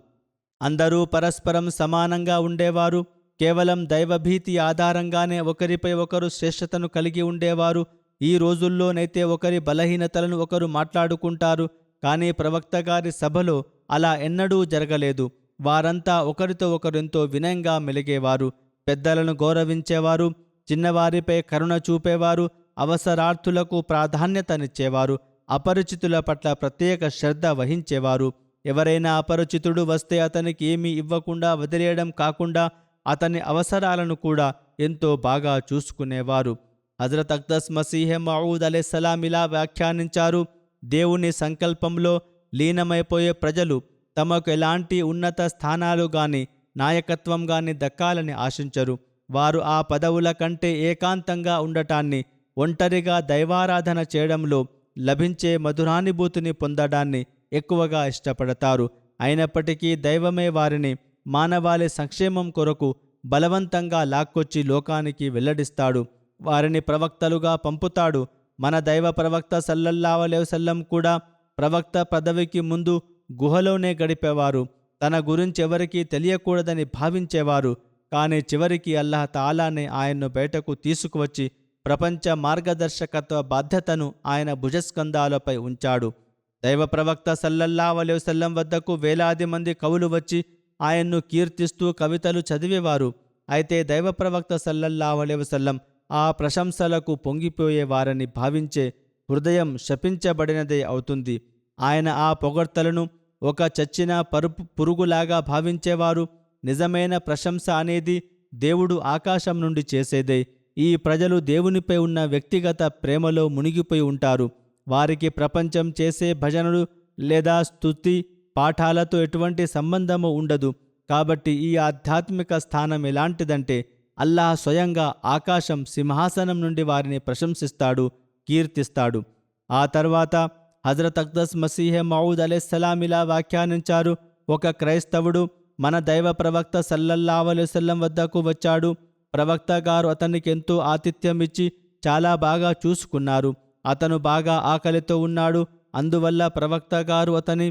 అందరూ పరస్పరం సమానంగా ఉండేవారు. కేవలం దైవభీతి ఆధారంగానే ఒకరిపై ఒకరు శ్రేష్ఠతను కలిగి ఉండేవారు. ఈ రోజుల్లోనైతే ఒకరి బలహీనతలను ఒకరు మాట్లాడుకుంటారు. కానీ ప్రవక్త గారి సభలో అలా ఎన్నడూ జరగలేదు. వారంతా ఒకరితో ఒకరెంతో వినయంగా మెలిగేవారు. పెద్దలను గౌరవించేవారు, చిన్నవారిపై కరుణ చూపేవారు, అవసరార్థులకు ప్రాధాన్యతనిచ్చేవారు, అపరిచితుల పట్ల ప్రత్యేక శ్రద్ధ వహించేవారు. ఎవరైనా అపరిచితుడు వస్తే అతనికి ఏమీ ఇవ్వకుండా వదిలేయడం కాకుండా అతని అవసరాలను కూడా ఎంతో బాగా చూసుకునేవారు. హజరత్ అక్దస్ మసీహ్ మౌద్ అలైహిస్సలాం ఇలా వ్యాఖ్యానించారు: దేవుని సంకల్పంలో లీనమైపోయే ప్రజలు తమకు ఎలాంటి ఉన్నత స్థానాలు గాని నాయకత్వం గాని దక్కాలని ఆశించరు. వారు ఆ పదవుల కంటే ఏకాంతంగా ఉండటాన్ని, ఒంటరిగా దైవారాధన చేయడంలో లభించే మధురానుభూతిని పొందడాన్ని ఎక్కువగా ఇష్టపడతారు. అయినప్పటికీ దైవమే వారిని మానవాళి సంక్షేమం కొరకు బలవంతంగా లాక్కొచ్చి లోకానికి వెల్లడిస్తాడు. వారిని ప్రవక్తలుగా పంపుతాడు. మన దైవ ప్రవక్త సల్లల్లాహు అలైహి వసల్లం కూడా ప్రవక్త పదవికి ముందు గుహలోనే గడిపేవారు. తన గురించి ఎవరికీ తెలియకూడదని భావించేవారు. కానీ చివరికి అల్లాహ్ తాలానే ఆయన్ను బయటకు తీసుకువచ్చి ప్రపంచ మార్గదర్శకత్వ బాధ్యతను ఆయన భుజస్కంధాలపై ఉంచాడు. దైవ ప్రవక్త సల్లల్లాహు అలైహి వసల్లం వద్దకు వేలాది మంది కవులు వచ్చి ఆయన్ను కీర్తిస్తూ కవితలు చదివేవారు. అయితే దైవ ప్రవక్త సల్లల్లాహు అలైహి వసల్లం ఆ ప్రశంసలకు పొంగిపోయేవారని భావించే హృదయం శపించబడినదే అవుతుంది. ఆయన ఆ పొగడ్తలను ఒక చచ్చిన పురుగులాగా భావించేవారు. నిజమైన ప్రశంస అనేది దేవుడు ఆకాశం నుండి చేసేదే. ఈ ప్రజలు దేవునిపై ఉన్న వ్యక్తిగత ప్రేమలో మునిగిపోయి ఉంటారు. వారికి ప్రపంచం చేసే భజనలు లేదా స్తుతి పాఠాలతో ఎటువంటి సంబంధము ఉండదు. కాబట్టి ఈ ఆధ్యాత్మిక స్థానం ఎలాంటిదంటే అల్లాహ్ స్వయంగా ఆకాశం సింహాసనం నుండి వారిని ప్రశంసిస్తాడు, కీర్తిస్తాడు. ఆ తర్వాత హజరత్ అక్దస్ మసీహే మౌద్ అలైహిస్సలాం ఇలా వ్యాఖ్యానించారు: ఒక క్రైస్తవుడు మన దైవ ప్రవక్త సల్లల్లాహు అలైహి వసల్లం వద్దకు వచ్చాడు. ప్రవక్త గారు అతనికి ఎంతో ఆతిథ్యం ఇచ్చి చాలా బాగా చూసుకున్నారు. అతను బాగా ఆకలితో ఉన్నాడు. అందువల్ల ప్రవక్త గారు అతని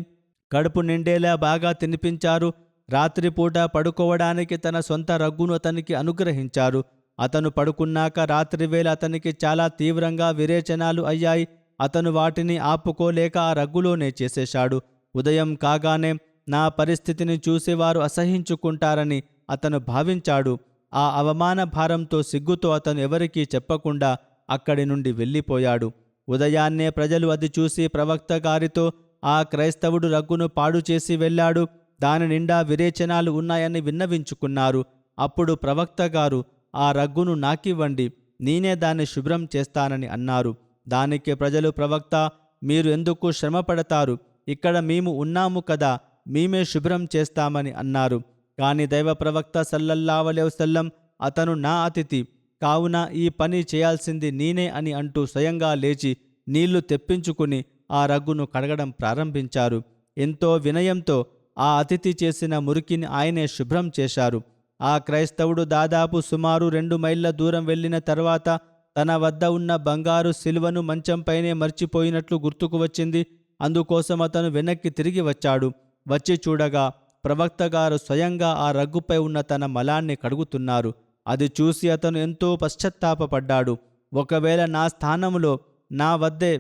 కడుపు నిండేలా బాగా తినిపించారు. రాత్రిపూట పడుకోవడానికి తన సొంత రగ్గును అతనికి అనుగ్రహించారు. అతను పడుకున్నాక రాత్రివేళ అతనికి చాలా తీవ్రంగా విరేచనాలు అయ్యాయి. అతను వాటిని ఆపుకోలేక ఆ రగ్గులోనే చేసేశాడు. ఉదయం కాగానే నా పరిస్థితిని చూసి వారు అసహించుకుంటారని అతను భావించాడు. ఆ అవమాన భారంతో సిగ్గుతో అతను ఎవరికీ చెప్పకుండా అక్కడి నుండి వెళ్ళిపోయాడు. ఉదయాన్నే ప్రజలు అది చూసి ప్రవక్త గారితో ఆ క్రైస్తవుడు రగ్గును పాడు చేసి వెళ్ళాడు, దాని నిండా విరేచనాలు ఉన్నాయని విన్నవించుకున్నారు. అప్పుడు ప్రవక్త గారు ఆ రగ్గును నాకివ్వండి, నేనే దాన్ని శుభ్రం చేస్తానని అన్నారు. దానికి ప్రజలు, ప్రవక్త, మీరు ఎందుకు శ్రమపడతారు? ఇక్కడ మేము ఉన్నాము కదా, మేమే శుభ్రం చేస్తామని అన్నారు. కాని దైవ ప్రవక్త సల్లల్లాహు అలైహి వసల్లం అతను నా అతిథి, కావున ఈ పని చేయాల్సింది నేనే అని అంటూ స్వయంగా లేచి నీళ్లు తెప్పించుకుని ఆ రగ్గును కడగడం ప్రారంభించారు. ఎంతో వినయంతో ఆ అతిథి చేసిన మురికిని ఆయనే శుభ్రం చేశారు. ఆ క్రైస్తవుడు దాదాపు సుమారు 2 మైళ్ళ దూరం వెళ్ళిన తర్వాత తన వద్ద ఉన్న బంగారు సిలువను మంచంపైనే మర్చిపోయినట్లు గుర్తుకు వచ్చింది. అందుకోసం అతను వెనక్కి తిరిగి వచ్చాడు. వచ్చి చూడగా ప్రవక్త గారు స్వయంగా ఆ రగ్గుపై ఉన్న తన మలాన్ని కడుగుతున్నారు. అది చూసి అతను ఎంతో పశ్చాత్తాపపడ్డాడు. ఒకవేళ నా స్థానంలో నా వద్దే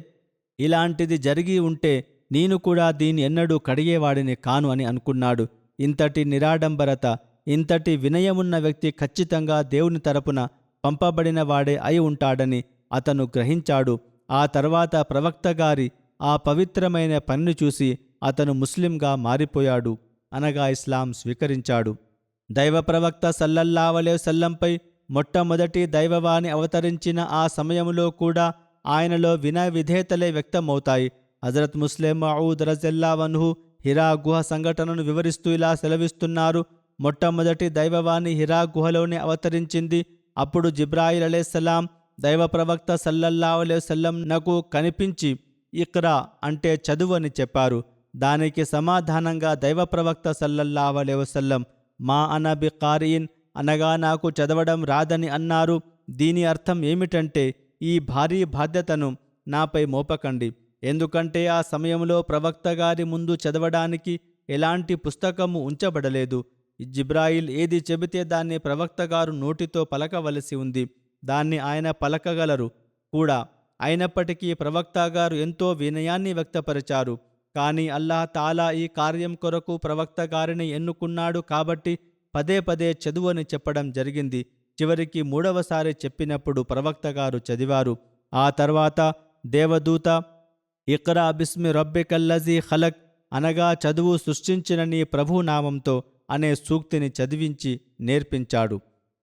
ఇలాంటిది జరిగి ఉంటే నేను కూడా దీన్ని ఎన్నడూ కడిగేవాడిని కాను అని అనుకున్నాడు. ఇంతటి నిరాడంబరత, ఇంతటి వినయమున్న వ్యక్తి ఖచ్చితంగా దేవుని తరపున పంపబడిన వాడే అయి ఉంటాడని అతను గ్రహించాడు. ఆ తర్వాత ప్రవక్త గారి ఆ పవిత్రమైన పనిని చూసి అతను ముస్లింగా మారిపోయాడు, అనగా ఇస్లాం స్వీకరించాడు. దైవ ప్రవక్త సల్లల్లాహు అలైహి వసల్లంపై మొట్టమొదటి దైవవాణి అవతరించిన ఆ సమయంలో కూడా ఆయనలో వినయ విధేయతలే వ్యక్తమవుతాయి. హజరత్ ముస్లిం మౌద్ రజల్లాహు అన్హు హిరా గుహ సంఘటనను వివరిస్తూ ఇలా సెలవిస్తున్నారు: మొట్టమొదటి దైవవాణి హిరా గుహలోనే అవతరించింది. అప్పుడు జిబ్రాయిల్ అలైహిస్సలాం దైవ ప్రవక్త సల్లల్లాహు అలైహి వసల్లం నాకు కనిపించి ఇక్రా అంటే చదువు అని చెప్పారు. దానికి సమాధానంగా దైవ ప్రవక్త సల్లల్లాహు అలైహి వసల్లం మా అన బికారీన్ అనగా నాకు చదవడం రాదని అన్నారు. దీని అర్థం ఏమిటంటే ఈ భారీ బాధ్యతను నాపై మోపకండి, ఎందుకంటే ఆ సమయంలో ప్రవక్త గారి ముందు చదవడానికి ఎలాంటి పుస్తకము ఉంచబడలేదు. జిబ్రాయిల్ ఏది చెబితే దాన్ని ప్రవక్త గారు నోటితో పలకవలసి ఉంది. దాన్ని ఆయన పలకగలరు కూడా. అయినప్పటికీ ప్రవక్త గారు ఎంతో వినయాన్ని వ్యక్తపరిచారు. కానీ అల్లాహ్ తాలా ఈ కార్యం కొరకు ప్రవక్త గారిని ఎన్నుకున్నాడు కాబట్టి పదే పదే చదువని చెప్పడం జరిగింది. చివరికి 3వసారి చెప్పినప్పుడు ప్రవక్త గారు చదివారు. ఆ తర్వాత దేవదూత ఇక్రా బిస్మి రబ్బికల్లజీ ఖలక్ అనగా చదువు సృష్టించిన నీ ప్రభునామంతో అనే సూక్తిని చదివించి నేర్పించాడు.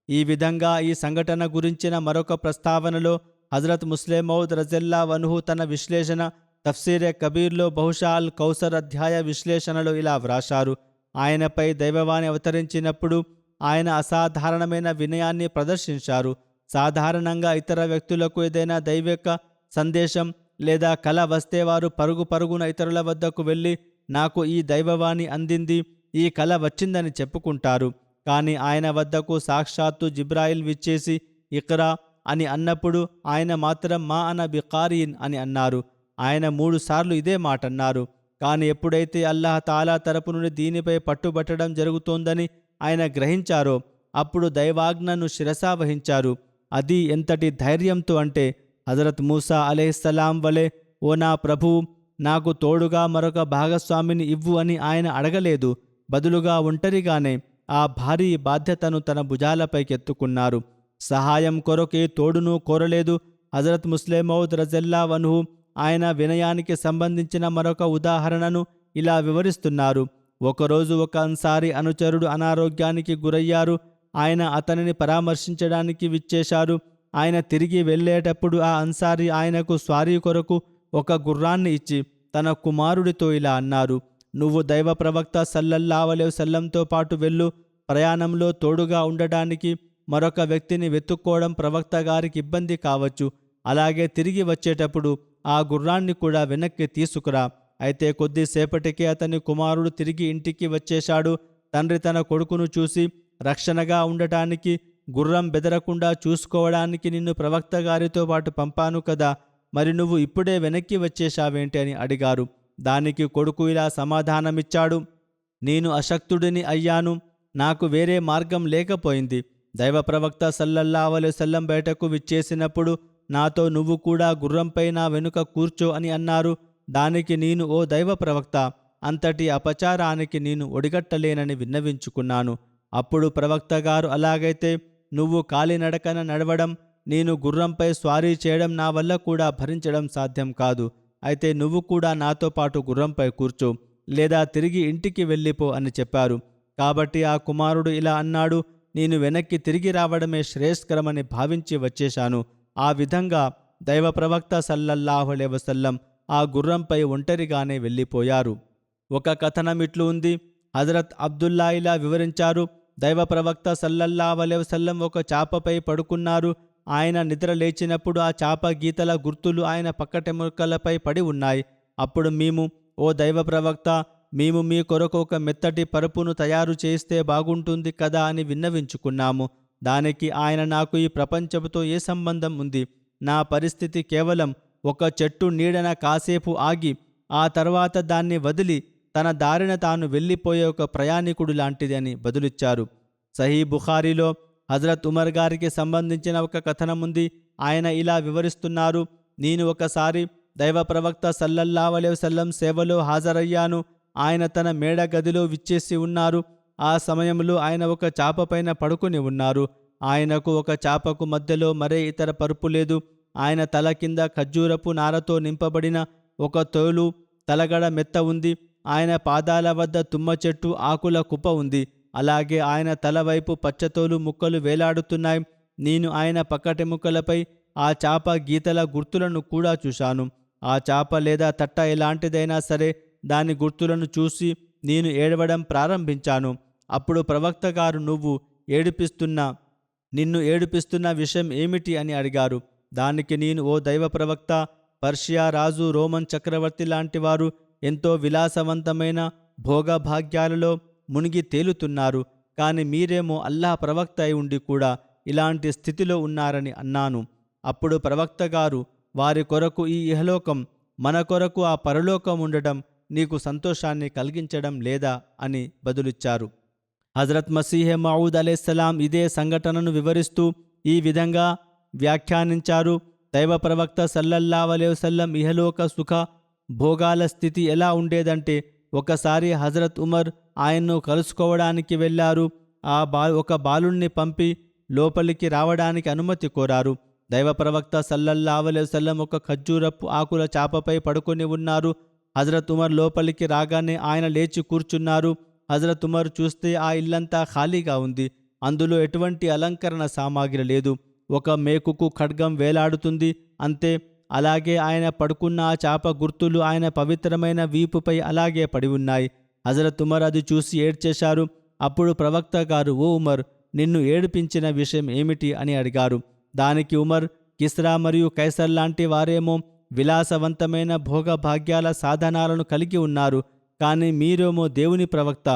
ఈ విధంగా ఈ సంఘటన గురించిన మరొక ప్రస్తావనలో హజరత్ ముస్లిం మౌద్ రజల్లాహు అన్హు తన విశ్లేషణ తఫ్సీరే కబీర్లో బహుశా అల్ కౌసర్ అధ్యాయ విశ్లేషణలో ఇలా వ్రాశారు: ఆయనపై దైవవాణి అవతరించినప్పుడు ఆయన అసాధారణమైన వినయాన్ని ప్రదర్శించారు. సాధారణంగా ఇతర వ్యక్తులకు ఏదైనా దైవిక సందేశం లేదా కల వస్తే వారు పరుగు పరుగున ఇతరుల వద్దకు వెళ్ళి నాకు ఈ దైవవాణి అందింది, ఈ కల వచ్చిందని చెప్పుకుంటారు. కానీ ఆయన వద్దకు సాక్షాత్తు జిబ్రాయిల్ విచ్చేసి ఇక్రా అని అన్నప్పుడు ఆయన మాత్రం మా అన బికారీన్ అని అన్నారు. ఆయన 3 సార్లు ఇదే మాట అన్నారు. కానీ ఎప్పుడైతే అల్లాహ్ తాలా తరపు నుండి దీనిపై పట్టుబట్టడం జరుగుతోందని ఆయన గ్రహించారో అప్పుడు దైవాజ్ఞను శిరసా వహించారు. అది ఎంతటి ధైర్యంతో అంటే హజరత్ మూసా అలైహిస్సలాం వలె, ఓ నా ప్రభువు, నాకు తోడుగా మరొక భాగస్వామిని ఇవ్వు అని ఆయన అడగలేదు. బదులుగా ఒంటరిగానే ఆ భారీ బాధ్యతను తన భుజాలపైకెత్తుకున్నారు. సహాయం కొరకే తోడును కోరలేదు. హజరత్ ముస్లిమౌద్ రజల్లాహు అన్హు ఆయన వినయానికి సంబంధించిన మరొక ఉదాహరణను ఇలా వివరిస్తున్నారు. ఒకరోజు ఒక అన్సారీ అనుచరుడు అనారోగ్యానికి గురయ్యారు. ఆయన అతనిని పరామర్శించడానికి విచ్చేశారు. ఆయన తిరిగి వెళ్ళేటప్పుడు ఆ అన్సారీ ఆయనకు స్వారీ కొరకు ఒక గుర్రాన్ని ఇచ్చి తన కుమారుడితో ఇలా అన్నారు: నువ్వు దైవ ప్రవక్త సల్లల్లాహు అలైహి వసల్లంతో పాటు వెళ్ళు. ప్రయాణంలో తోడుగా ఉండడానికి మరొక వ్యక్తిని వెతుక్కోవడం ప్రవక్త గారికి ఇబ్బంది కావచ్చు. అలాగే తిరిగి వచ్చేటప్పుడు ఆ గుర్రాన్ని కూడా వెనక్కి తీసుకురా. అయితే కొద్దిసేపటికే అతని కుమారుడు తిరిగి ఇంటికి వచ్చేశాడు. తండ్రి తన కొడుకును చూసి, రక్షణగా ఉండటానికి, గుర్రం బెదరకుండా చూసుకోవడానికి నిన్ను ప్రవక్త గారితో పాటు పంపాను కదా, మరి నువ్వు ఇప్పుడే వెనక్కి వచ్చేశావేంటి అని అడిగారు. దానికి కొడుకు ఇలా సమాధానమిచ్చాడు: నేను అశక్తుడిని అయ్యాను. నాకు వేరే మార్గం లేకపోయింది. దైవ ప్రవక్త సల్లల్లాహు అలైహి వసల్లం బయటకు విచ్చేసినప్పుడు నాతో నువ్వు కూడా గుర్రంపై నా వెనుక కూర్చో అని అన్నారు. దానికి నేను, ఓ దైవ ప్రవక్త, అంతటి అపచారానికి నేను ఒడిగట్టలేనని విన్నవించుకున్నాను. అప్పుడు ప్రవక్త గారు, అలాగైతే నువ్వు కాలినడకన నడవడం, నేను గుర్రంపై స్వారీ చేయడం నా వల్ల కూడా భరించడం సాధ్యం కాదు. అయితే నువ్వు కూడా నాతో పాటు గుర్రంపై కూర్చో, లేదా తిరిగి ఇంటికి వెళ్ళిపో అని చెప్పారు. కాబట్టి ఆ కుమారుడు ఇలా అన్నాడు: నేను వెనక్కి తిరిగి రావడమే శ్రేయస్కరమని భావించి వచ్చేశాను. ఆ విధంగా దైవ ప్రవక్త సల్లల్లాహు అలైహి వసల్లం ఆ గుర్రంపై ఒంటరిగానే వెళ్ళిపోయారు. ఒక కథనం ఇట్లు ఉంది. హజరత్ అబ్దుల్లా ఇలా వివరించారు: దైవ ప్రవక్త సల్లల్లాహు అలైహి వసల్లం ఒక చాపపై పడుకున్నారు. ఆయన నిద్ర లేచినప్పుడు ఆ చాప గీతల గుర్తులు ఆయన పక్కటెముకలపై పడి ఉన్నాయి. అప్పుడు మేము, ఓ దైవ ప్రవక్త, మేము మీ కొరకు ఒక మెత్తటి పరుపును తయారు చేస్తే బాగుంటుంది కదా అని విన్నవించుకున్నాము. దానికి ఆయన, నాకు ఈ ప్రపంచంతో ఏ సంబంధం ఉంది? నా పరిస్థితి కేవలం ఒక చెట్టు నీడన కాసేపు ఆగి ఆ తర్వాత దాన్ని వదిలి తన దారిన తాను వెళ్ళిపోయే ఒక ప్రయాణికుడు లాంటిది అని బదులిచ్చారు. సహీ బుఖారీలో హజరత్ ఉమర్ గారికి సంబంధించిన ఒక కథనం ఉంది. ఆయన ఇలా వివరిస్తున్నారు: నేను ఒకసారి దైవ ప్రవక్త సల్లల్లాహు అలైహి వసల్లం సేవలో హాజరయ్యాను. ఆయన తన మేడ గదిలో విచ్చేసి ఉన్నారు. ఆ సమయంలో ఆయన ఒక చాప పైన పడుకుని ఉన్నారు. ఆయనకు ఒక చాపకు మధ్యలో మరే ఇతర పరుపు లేదు. ఆయన తల కింద ఖర్జూరపు నారతో నింపబడిన ఒక తోలు తలగడ మెత్త ఉంది. ఆయన పాదాల వద్ద తుమ్మ చెట్టు ఆకుల కుప్ప ఉంది. అలాగే ఆయన తల వైపు పచ్చతోలు ముక్కలు వేలాడుతున్నాయి. నేను ఆయన పక్కటెముకలపై ఆ చాప గీతల గుర్తులను కూడా చూశాను. ఆ చాప లేదా తట్ట ఎలాంటిదైనా సరే దాని గుర్తులను చూసి నేను ఏడవడం ప్రారంభించాను. అప్పుడు ప్రవక్త గారు, నిన్ను ఏడిపిస్తున్న విషయం ఏమిటి అని అడిగారు. దానికి నేను, ఓ దైవ ప్రవక్త, పర్షియా రాజు, రోమన్ చక్రవర్తి లాంటి వారు ఎంతో విలాసవంతమైన భోగభాగ్యాలలో మునిగి తేలుతున్నారు. కాని మీరేమో అల్లాహ్ ప్రవక్త అయి ఉండి కూడా ఇలాంటి స్థితిలో ఉన్నారని అన్నాను. అప్పుడు ప్రవక్త గారు, వారి కొరకు ఈ ఇహలోకం, మన కొరకు ఆ పరలోకం ఉండటం నీకు సంతోషాన్ని కలిగించడం లేదా అని బదులిచ్చారు. హజరత్ మసీహ్ మౌద్ అలైహిస్సలాం ఇదే సంఘటనను వివరిస్తూ ఈ విధంగా వ్యాఖ్యానించారు: దైవ ప్రవక్త సల్లల్లాహు అలైహి వసల్లం ఇహలోక సుఖ భోగాల స్థితి ఎలా ఉండేదంటే, ఒకసారి హజరత్ ఉమర్ ఆయన్ను కలుసుకోవడానికి వెళ్ళారు. ఒక బాలుణ్ణి పంపి లోపలికి రావడానికి అనుమతి కోరారు. దైవ ప్రవక్త సల్లల్లాహు అలైహి వసల్లం ఒక ఖర్జూరపు ఆకుల చాపపై పడుకొని ఉన్నారు. హజరత్ ఉమర్ లోపలికి రాగానే ఆయన లేచి కూర్చున్నారు. హజరత్ ఉమర్ చూస్తే ఆ ఇల్లంతా ఖాళీగా ఉంది. అందులో ఎటువంటి అలంకరణ సామాగ్రి లేదు. ఒక మేకుకు ఖడ్గం వేలాడుతుంది, అంతే. అలాగే ఆయన పడుకున్న ఆ చాప గుర్తులు ఆయన పవిత్రమైన వీపుపై అలాగే పడి ఉన్నాయి. హజరత్ ఉమర్ అది చూసి ఏడ్చేశారు. అప్పుడు ప్రవక్త గారు, ఓ ఉమర్, నిన్ను ఏడిపించిన విషయం ఏమిటి అని అడిగారు. దానికి ఉమర్, కిస్రా మరియు కైసర్ లాంటి వారేమో విలాసవంతమైన భోగభాగ్యాల సాధనాలను కలిగి ఉన్నారు. కానీ మీరేమో దేవుని ప్రవక్త,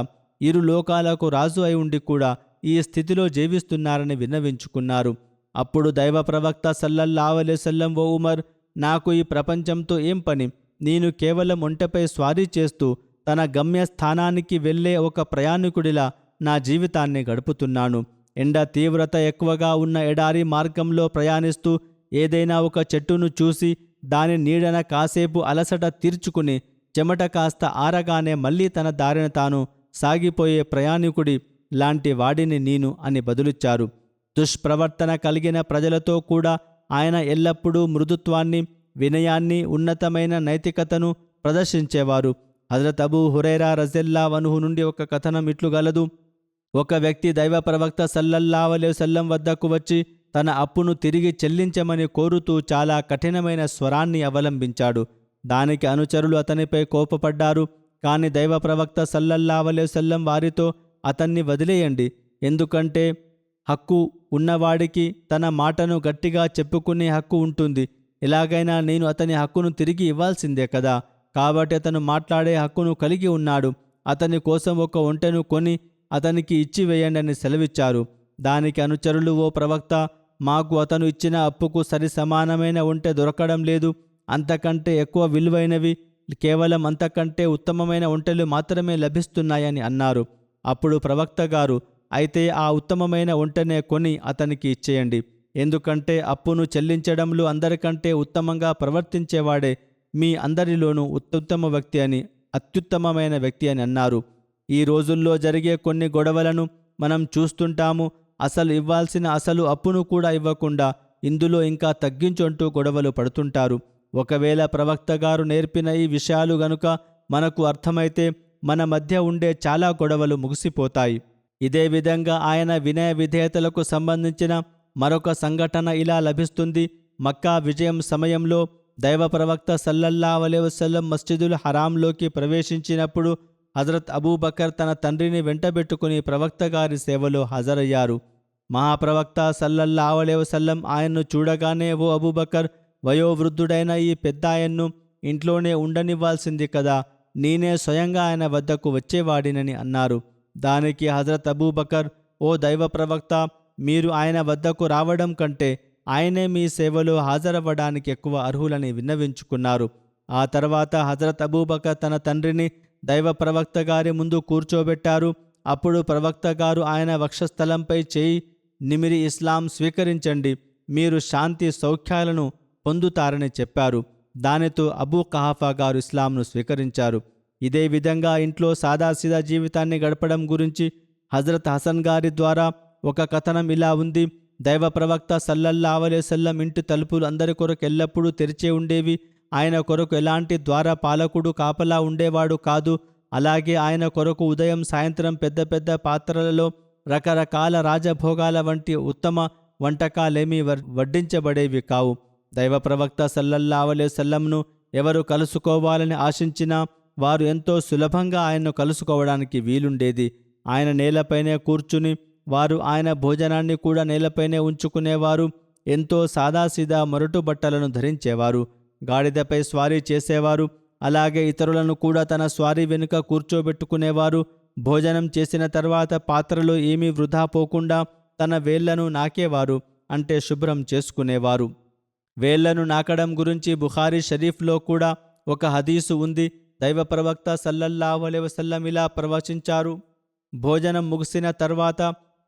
ఇరు లోకాలకు రాజు అయి ఉండి కూడా ఈ స్థితిలో జీవిస్తున్నారని విన్నవించుకున్నారు. అప్పుడు దైవ ప్రవక్త సల్లల్లాహు అలైహి వసల్లం, ఓ ఉమర్, నాకు ఈ ప్రపంచంతో ఏం పని? నేను కేవలం ఒంటెపై స్వారీ చేస్తూ తన గమ్యస్థానానికి వెళ్ళే ఒక ప్రయాణికుడిలా నా జీవితాన్ని గడుపుతున్నాను. ఎండ తీవ్రత ఎక్కువగా ఉన్న ఎడారి మార్గంలో ప్రయాణిస్తూ ఏదైనా ఒక చెట్టును చూసి దాని నీడన కాసేపు అలసట తీర్చుకుని చెమట కాస్త ఆరగానే మళ్ళీ తన దారిన తాను సాగిపోయే ప్రయాణికుడి లాంటి వాడిని నేను అని బదులిచ్చారు. దుష్ప్రవర్తన కలిగిన ప్రజలతో కూడా ఆయన ఎల్లప్పుడూ మృదుత్వాన్ని, వినయాన్ని, ఉన్నతమైన నైతికతను ప్రదర్శించేవారు. హజరత్ అబూ హురైరా రజల్లాహు అన్హు నుండి ఒక కథనం ఇట్లు గలదు. ఒక వ్యక్తి దైవ ప్రవక్త సల్లల్లాహు అలైహి వసల్లం వద్దకు వచ్చి తన అప్పును తిరిగి చెల్లించమని కోరుతూ చాలా కఠినమైన స్వరాన్ని అవలంబించాడు. దానికి అనుచరులు అతనిపై కోపపడ్డారు. కాని దైవ ప్రవక్త సల్లల్లాహు అలైహి వసల్లం వారితో, అతన్ని వదిలేయండి, ఎందుకంటే హక్కు ఉన్నవాడికి తన మాటను గట్టిగా చెప్పుకునే హక్కు ఉంటుంది. ఎలాగైనా నేను అతని హక్కును తిరిగి ఇవ్వాల్సిందే కదా, కాబట్టి అతను మాట్లాడే హక్కును కలిగి ఉన్నాడు. అతని కోసం ఒక ఒంటెను కొని అతనికి ఇచ్చివేయండి అని సెలవిచ్చారు. దానికి అనుచరులు, ఓ ప్రవక్త, మాకు అతను ఇచ్చిన అప్పుకు సరి సమానమైన ఒంటె దొరకడం లేదు. అంతకంటే ఎక్కువ విలువైనవి, కేవలం అంతకంటే ఉత్తమమైన ఒంటెలు మాత్రమే లభిస్తున్నాయని అన్నారు. అప్పుడు ప్రవక్త గారు, అయితే ఆ ఉత్తమమైన ఒంటెనే కొని అతనికి ఇచ్చేయండి, ఎందుకంటే అప్పును చెల్లించడంలో అందరికంటే ఉత్తమంగా ప్రవర్తించేవాడే మీ అందరిలోనూ ఉత్తమ వ్యక్తి అని, అత్యుత్తమమైన వ్యక్తి అని అన్నారు. ఈ రోజుల్లో జరిగే కొన్ని గొడవలను మనం చూస్తుంటాము. అసలు ఇవ్వాల్సిన అసలు అప్పును కూడా ఇవ్వకుండా ఇందులో ఇంకా తగ్గించంటూ గొడవలు పడుతుంటారు. ఒకవేళ ప్రవక్త గారు నేర్పిన ఈ విషయాలు గనుక మనకు అర్థమైతే మన మధ్య ఉండే చాలా గొడవలు ముగిసిపోతాయి. ఇదే విధంగా ఆయన వినయ విధేయతలకు సంబంధించిన మరొక సంఘటన ఇలా లభిస్తుంది. మక్కా విజయం సమయంలో దైవ ప్రవక్త సల్లల్లాహు అలైహి వసల్లం మస్జిదుల్ హరాంలోకి ప్రవేశించినప్పుడు హజరత్ అబూబకర్ తన తండ్రిని వెంటబెట్టుకుని ప్రవక్త గారి సేవలో హాజరయ్యారు. మహాప్రవక్త సల్లల్లాహు అలైహి వసల్లం ఆయన్ను చూడగానే, ఓ అబూబకర్, వయోవృద్ధుడైన ఈ పెద్దాయన్ను ఇంట్లోనే ఉండనివ్వాల్సింది కదా, నేనే స్వయంగా ఆయన వద్దకు వచ్చేవాడినని అన్నారు. దానికి హజరత్ అబూబకర్, ఓ దైవ ప్రవక్త, మీరు ఆయన వద్దకు రావడం కంటే ఆయనే మీ సేవలో హాజరవ్వడానికి ఎక్కువ అర్హులని విన్నవించుకున్నారు. ఆ తర్వాత హజరత్ అబూబకర్ తన తండ్రిని దైవ ప్రవక్త గారి ముందు కూర్చోబెట్టారు. అప్పుడు ప్రవక్త గారు ఆయన వక్షస్థలంపై చేయి నిమిరి, ఇస్లాం స్వీకరించండి, మీరు శాంతి సౌఖ్యాలను పొందుతారని చెప్పారు. దానితో అబూ కహాఫా గారు ఇస్లాంను స్వీకరించారు. ఇదే విధంగా ఇంట్లో సాదాసీదా జీవితాన్ని గడపడం గురించి హజరత్ హసన్ గారి ద్వారా ఒక కథనం ఇలా ఉంది. దైవ ప్రవక్త సల్లల్లాహు అలైహి వసల్లం ఇంటి తలుపులు అందరి కొరకు ఎల్లప్పుడూ తెరిచే ఉండేవి. ఆయన కొరకు ఎలాంటి ద్వార పాలకుడు కాపలా ఉండేవాడు కాదు. అలాగే ఆయన కొరకు ఉదయం సాయంత్రం పెద్ద పెద్ద పాత్రలలో రకరకాల రాజభోగాల వంటి ఉత్తమ వంటకాలేమీ వడ్డించబడేవి కావు. దైవ ప్రవక్త సల్లల్లాహు అలైహి వసల్లంను ఎవరు కలుసుకోవాలని ఆశించినా వారు ఎంతో సులభంగా ఆయన్ను కలుసుకోవడానికి వీలుండేది. ఆయన నేలపైనే కూర్చుని వారు ఆయన భోజనాన్ని కూడా నేలపైనే ఉంచుకునేవారు. ఎంతో సాదాసీదా మొరటు బట్టలను ధరించేవారు. గాడిదపై స్వారీ చేసేవారు. అలాగే ఇతరులను కూడా తన స్వారీ వెనుక కూర్చోబెట్టుకునేవారు. భోజనం చేసిన తర్వాత పాత్రలో ఏమీ వృధా పోకుండా తన వేళ్లను నాకేవారు, అంటే శుభ్రం చేసుకునేవారు. వేళ్లను నాకడం గురించి బుఖారీ షరీఫ్లో కూడా ఒక హదీసు ఉంది. దైవ ప్రవక్త సల్లల్లాహు అలైహి వసల్లం ఇలా ప్రవచించారు: భోజనం ముగిసిన తర్వాత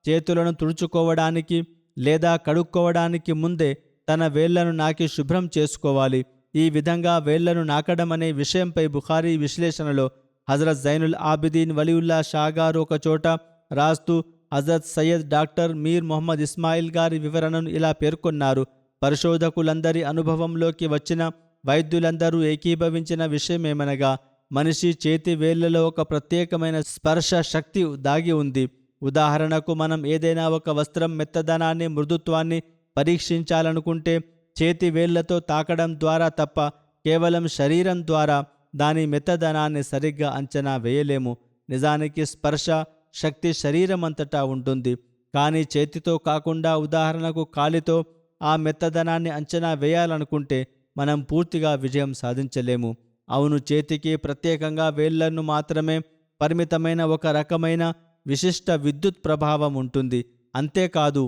చేతులను తుడుచుకోవడానికి లేదా కడుక్కోవడానికి ముందే తన వేళ్లను నాకి శుభ్రం చేసుకోవాలి. ఈ విధంగా వేళ్లను నాకడం అనే విషయంపై బుఖారీ విశ్లేషణలో హజరత్ జైనుల్ ఆబిదీన్ వలీవుల్లా షా గారు ఒక చోట రాస్తూ హజరత్ సయ్యద్ డాక్టర్ మీర్ మొహమ్మద్ ఇస్మాయిల్ గారి వివరణను ఇలా పేర్కొన్నారు: పరిశోధకులందరి అనుభవంలోకి వచ్చిన వైద్యులందరూ ఏకీభవించిన విషయమేమనగా, మనిషి చేతి వేళ్లలో ఒక ప్రత్యేకమైన స్పర్శ శక్తి దాగి ఉంది. ఉదాహరణకు, మనం ఏదైనా ఒక వస్త్రం మెత్తదనాన్ని, మృదుత్వాన్ని పరీక్షించాలనుకుంటే చేతి వేళ్లతో తాకడం ద్వారా తప్ప కేవలం శరీరం ద్వారా దాని మెత్తదనాన్ని సరిగ్గా అంచనా వేయలేము. నిజానికి స్పర్శ శక్తి శరీరమంతటా ఉంటుంది, కానీ చేతితో కాకుండా ఉదాహరణకు కాలితో ఆ మెత్తదనాన్ని అంచనా వేయాలనుకుంటే మనం పూర్తిగా విజయం సాధించలేము. అవును, చేతికి ప్రత్యేకంగా వేళ్లను మాత్రమే పరిమితమైన ఒక రకమైన విశిష్ట విద్యుత్ ప్రభావం ఉంటుంది. అంతేకాదు,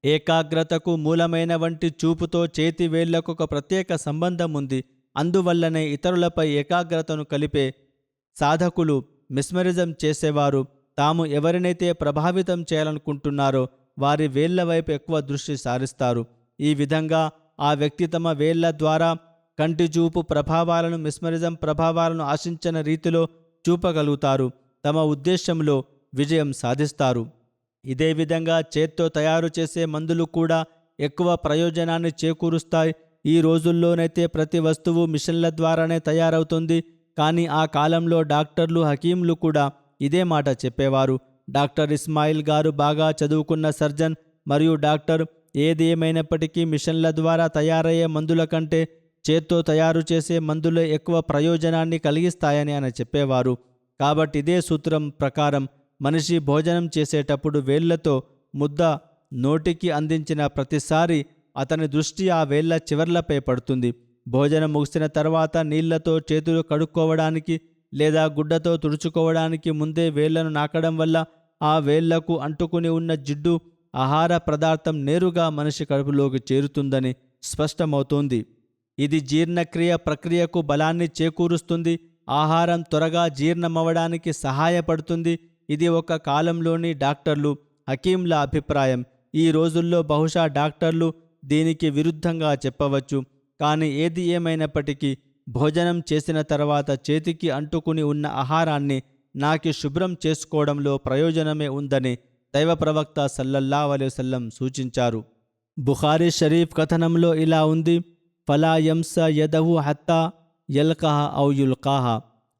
ఏకాగ్రతకు మూలమైన వంటి చూపుతో చేతి వేళ్లకు ఒక ప్రత్యేక సంబంధం ఉంది. అందువల్లనే ఇతరులపై ఏకాగ్రతను కలిపే సాధకులు, మెస్మరిజం చేసేవారు, తాము ఎవరినైతే ప్రభావితం చేయాలనుకుంటున్నారో వారి వేళ్ల వైపు ఎక్కువ దృష్టి సారిస్తారు. ఈ విధంగా ఆ వ్యక్తి తమ వేళ్ల ద్వారా కంటి చూపు ప్రభావాలను, మిస్మరిజం ప్రభావాలను ఆశించిన రీతిలో చూపగలుగుతారు. తమ ఉద్దేశంలో విజయం సాధిస్తారు. ఇదే విధంగా చేత్తో తయారు చేసే మందులు కూడా ఎక్కువ ప్రయోజనాన్ని చేకూరుస్తాయి. ఈ రోజుల్లోనైతే ప్రతి వస్తువు మిషన్ల ద్వారానే తయారవుతుంది. కానీ ఆ కాలంలో డాక్టర్లు, హకీంలు కూడా ఇదే మాట చెప్పేవారు. డాక్టర్ ఇస్మాయిల్ గారు బాగా చదువుకున్న సర్జన్ మరియు డాక్టర్. ఏది ఏమైనప్పటికీ మిషన్ల ద్వారా తయారయ్యే మందుల కంటే చేత్తో తయారు చేసే మందులే ఎక్కువ ప్రయోజనాన్ని కలిగిస్తాయని ఆయన చెప్పేవారు. కాబట్టి ఇదే సూత్రం ప్రకారం మనిషి భోజనం చేసేటప్పుడు వేళ్లతో ముద్ద నోటికి అందించిన ప్రతిసారి అతని దృష్టి ఆ వేళ్ల చివర్లపై పడుతుంది. భోజనం ముగిసిన తర్వాత నీళ్లతో చేతులు కడుక్కోవడానికి లేదా గుడ్డతో తుడుచుకోవడానికి ముందే వేళ్లను నాకడం వల్ల ఆ వేళ్లకు అంటుకుని ఉన్న జిడ్డు, ఆహార పదార్థం నేరుగా మనిషి కడుపులోకి చేరుతుందని స్పష్టమవుతోంది. ఇది జీర్ణక్రియ ప్రక్రియకు బలాన్ని చేకూరుస్తుంది. ఆహారం త్వరగా జీర్ణమవడానికి సహాయపడుతుంది. ఇది ఒక కాలంలోని డాక్టర్లు, హకీంల అభిప్రాయం. ఈ రోజుల్లో బహుశా డాక్టర్లు దీనికి విరుద్ధంగా చెప్పవచ్చు. కానీ ఏది ఏమైనప్పటికీ భోజనం చేసిన తర్వాత చేతికి అంటుకుని ఉన్న ఆహారాన్ని నాకి శుభ్రం చేసుకోవడంలో ప్రయోజనమే ఉందని దైవ ప్రవక్త సల్లల్లాహు అలైహి వసల్లం సూచించారు. బుఖారీ షరీఫ్ కథనంలో ఇలా ఉంది: ఫలా యంస యదహు హత్తా యల్కహ ఔ యుల్కాహ,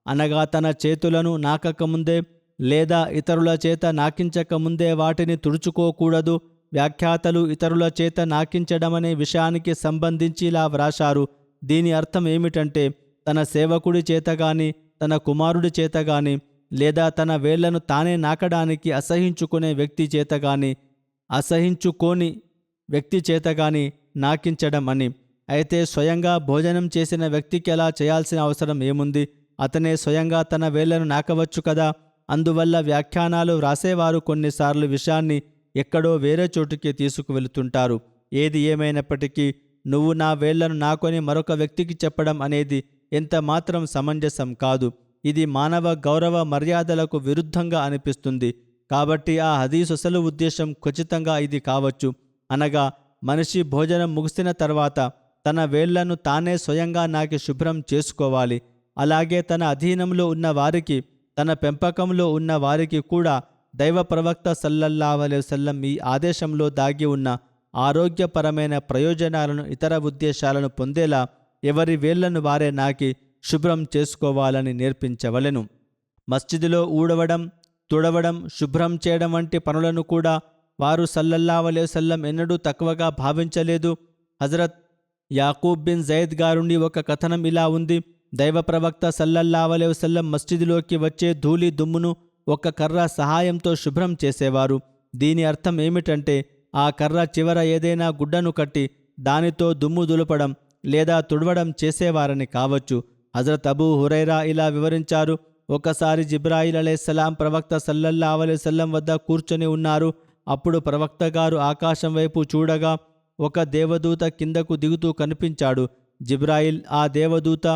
అనగా తన చేతులను నాకకముందే లేదా ఇతరుల చేత నాకించకముందే వాటిని తుడుచుకోకూడదు. వ్యాఖ్యాతలు ఇతరుల చేత నాకించడమనే విషయానికి సంబంధించి ఇలా వ్రాశారు. దీని అర్థం ఏమిటంటే, తన సేవకుడి చేతగాని, తన కుమారుడి చేతగాని, లేదా తన వేళ్లను తానే నాకడానికి అసహించుకునే వ్యక్తి చేతగాని, అసహించుకోని వ్యక్తి చేతగాని నాకించడం అని. అయితే స్వయంగా భోజనం చేసిన వ్యక్తికి అలా చేయాల్సిన అవసరం ఏముంది? అతనే స్వయంగా తన వేళ్లను నాకవచ్చు కదా. అందువల్ల వ్యాఖ్యానాలు వ్రాసేవారు కొన్నిసార్లు విషయాన్ని ఎక్కడో వేరే చోటుకి తీసుకువెళుతుంటారు. ఏది ఏమైనప్పటికీ నువ్వు నా వేళ్లను నాకొని మరొక వ్యక్తికి చెప్పడం అనేది ఎంత మాత్రం సమంజసం కాదు. ఇది మానవ గౌరవ మర్యాదలకు విరుద్ధంగా అనిపిస్తుంది. కాబట్టి ఆ హదీసు అసలు ఉద్దేశం ఖచ్చితంగా ఇది కావచ్చు. అనగా మనిషి భోజనం ముగిసిన తర్వాత తన వేళ్లను తానే స్వయంగా నాకి శుభ్రం చేసుకోవాలి. అలాగే తన అధీనంలో ఉన్న వారికి, తన పెంపకంలో ఉన్న వారికి కూడా దైవ ప్రవక్త సల్లల్లాహు అలైహి వసల్లం ఈ ఆదేశంలో దాగి ఉన్న ఆరోగ్యపరమైన ప్రయోజనాలను, ఇతర ఉద్దేశాలను పొందేలా ఎవరి వేళ్లను వారే నాకి శుభ్రం చేసుకోవాలని నేర్పించవలెను. మస్జిదులో ఊడవడం, తుడవడం, శుభ్రం చేయడం వంటి పనులను కూడా వారు సల్లల్లాహు అలైహి వసల్లం ఎన్నడూ తక్కువగా భావించలేదు. హజరత్ యాకూబ్ బిన్ జైద్ గారుండి ఒక కథనం ఇలా ఉంది: దైవ ప్రవక్త సల్లల్లాహు అలైహి వసల్లం మస్జిదులోకి వచ్చే ధూళి దుమ్మును ఒక కర్ర సహాయంతో శుభ్రం చేసేవారు. దీని అర్థం ఏమిటంటే, ఆ కర్ర చివర ఏదైనా గుడ్డను కట్టి దానితో దుమ్ము దులపడం లేదా తుడవడం చేసేవారని కావచ్చు. హజరత్ అబూ హురైరా ఇలా వివరించారు: ఒకసారి జిబ్రాయిల్ అలైహిస్సలాం ప్రవక్త సల్లల్లాహు అలైహి వసల్లం వద్ద కూర్చొని ఉన్నారు. అప్పుడు ప్రవక్త గారు ఆకాశం వైపు చూడగా ఒక దేవదూత కిందకు దిగుతూ కనిపించాడు. జిబ్రాయిల్ ఆ దేవదూత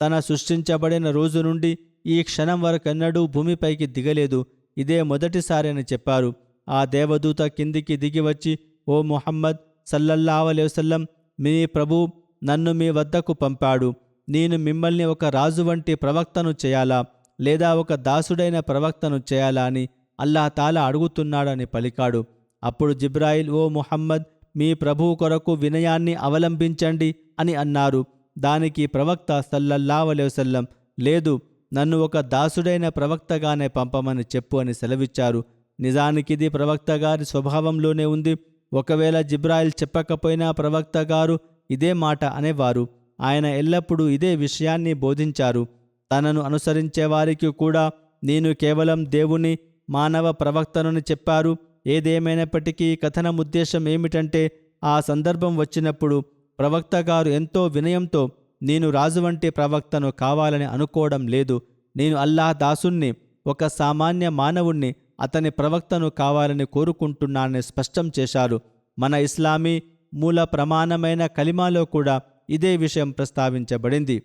తన సృష్టించబడిన రోజు నుండి ఈ క్షణం వరకెన్నడూ భూమిపైకి దిగలేదు, ఇదే మొదటిసారి అని చెప్పారు. ఆ దేవదూత కిందికి దిగి వచ్చి, ఓ ముహమ్మద్ సల్లల్లాహు అలైహి వసల్లం, మీ ప్రభు నన్ను మీ వద్దకు పంపాడు. నేను మిమ్మల్ని ఒక రాజు వంటి ప్రవక్తను చేయాలా లేదా ఒక దాసుడైన ప్రవక్తను చేయాలా అని అల్లాహ్ తాలా అడుగుతున్నాడని పలికాడు. అప్పుడు జిబ్రాయిల్, ఓ ముహమ్మద్, మీ ప్రభువు కొరకు వినయాన్ని అవలంబించండి అని అన్నారు. దానికి ప్రవక్త సల్లల్లాహు అలైహి వసల్లం, లేదు, నన్ను ఒక దాసుడైన ప్రవక్తగానే పంపమని చెప్పు అని సెలవిచ్చారు. నిజానికిది ప్రవక్త గారి స్వభావంలోనే ఉంది. ఒకవేళ జిబ్రాయిల్ చెప్పకపోయినా ప్రవక్త గారు ఇదే మాట అనేవారు. ఆయన ఎల్లప్పుడూ ఇదే విషయాన్ని బోధించారు. తనను అనుసరించే వారికి కూడా నేను కేవలం దేవుని మానవ ప్రవక్తనని చెప్పారు. ఏదేమైనప్పటికీ కథనం ఉద్దేశం ఏమిటంటే, ఆ సందర్భం వచ్చినప్పుడు ప్రవక్త గారు ఎంతో వినయంతో, నేను రాజు వంటి ప్రవక్తను కావాలని అనుకోవడం లేదు, నేను అల్లాహ్ దాసుణ్ణి, ఒక సామాన్య మానవుణ్ణి, అతని ప్రవక్తను కావాలని కోరుకుంటున్నానని స్పష్టం చేశారు. మన ఇస్లామీ మూల ప్రమాణమైన కలిమాలో కూడా ఇదే విషయం ప్రస్తావించబడింది.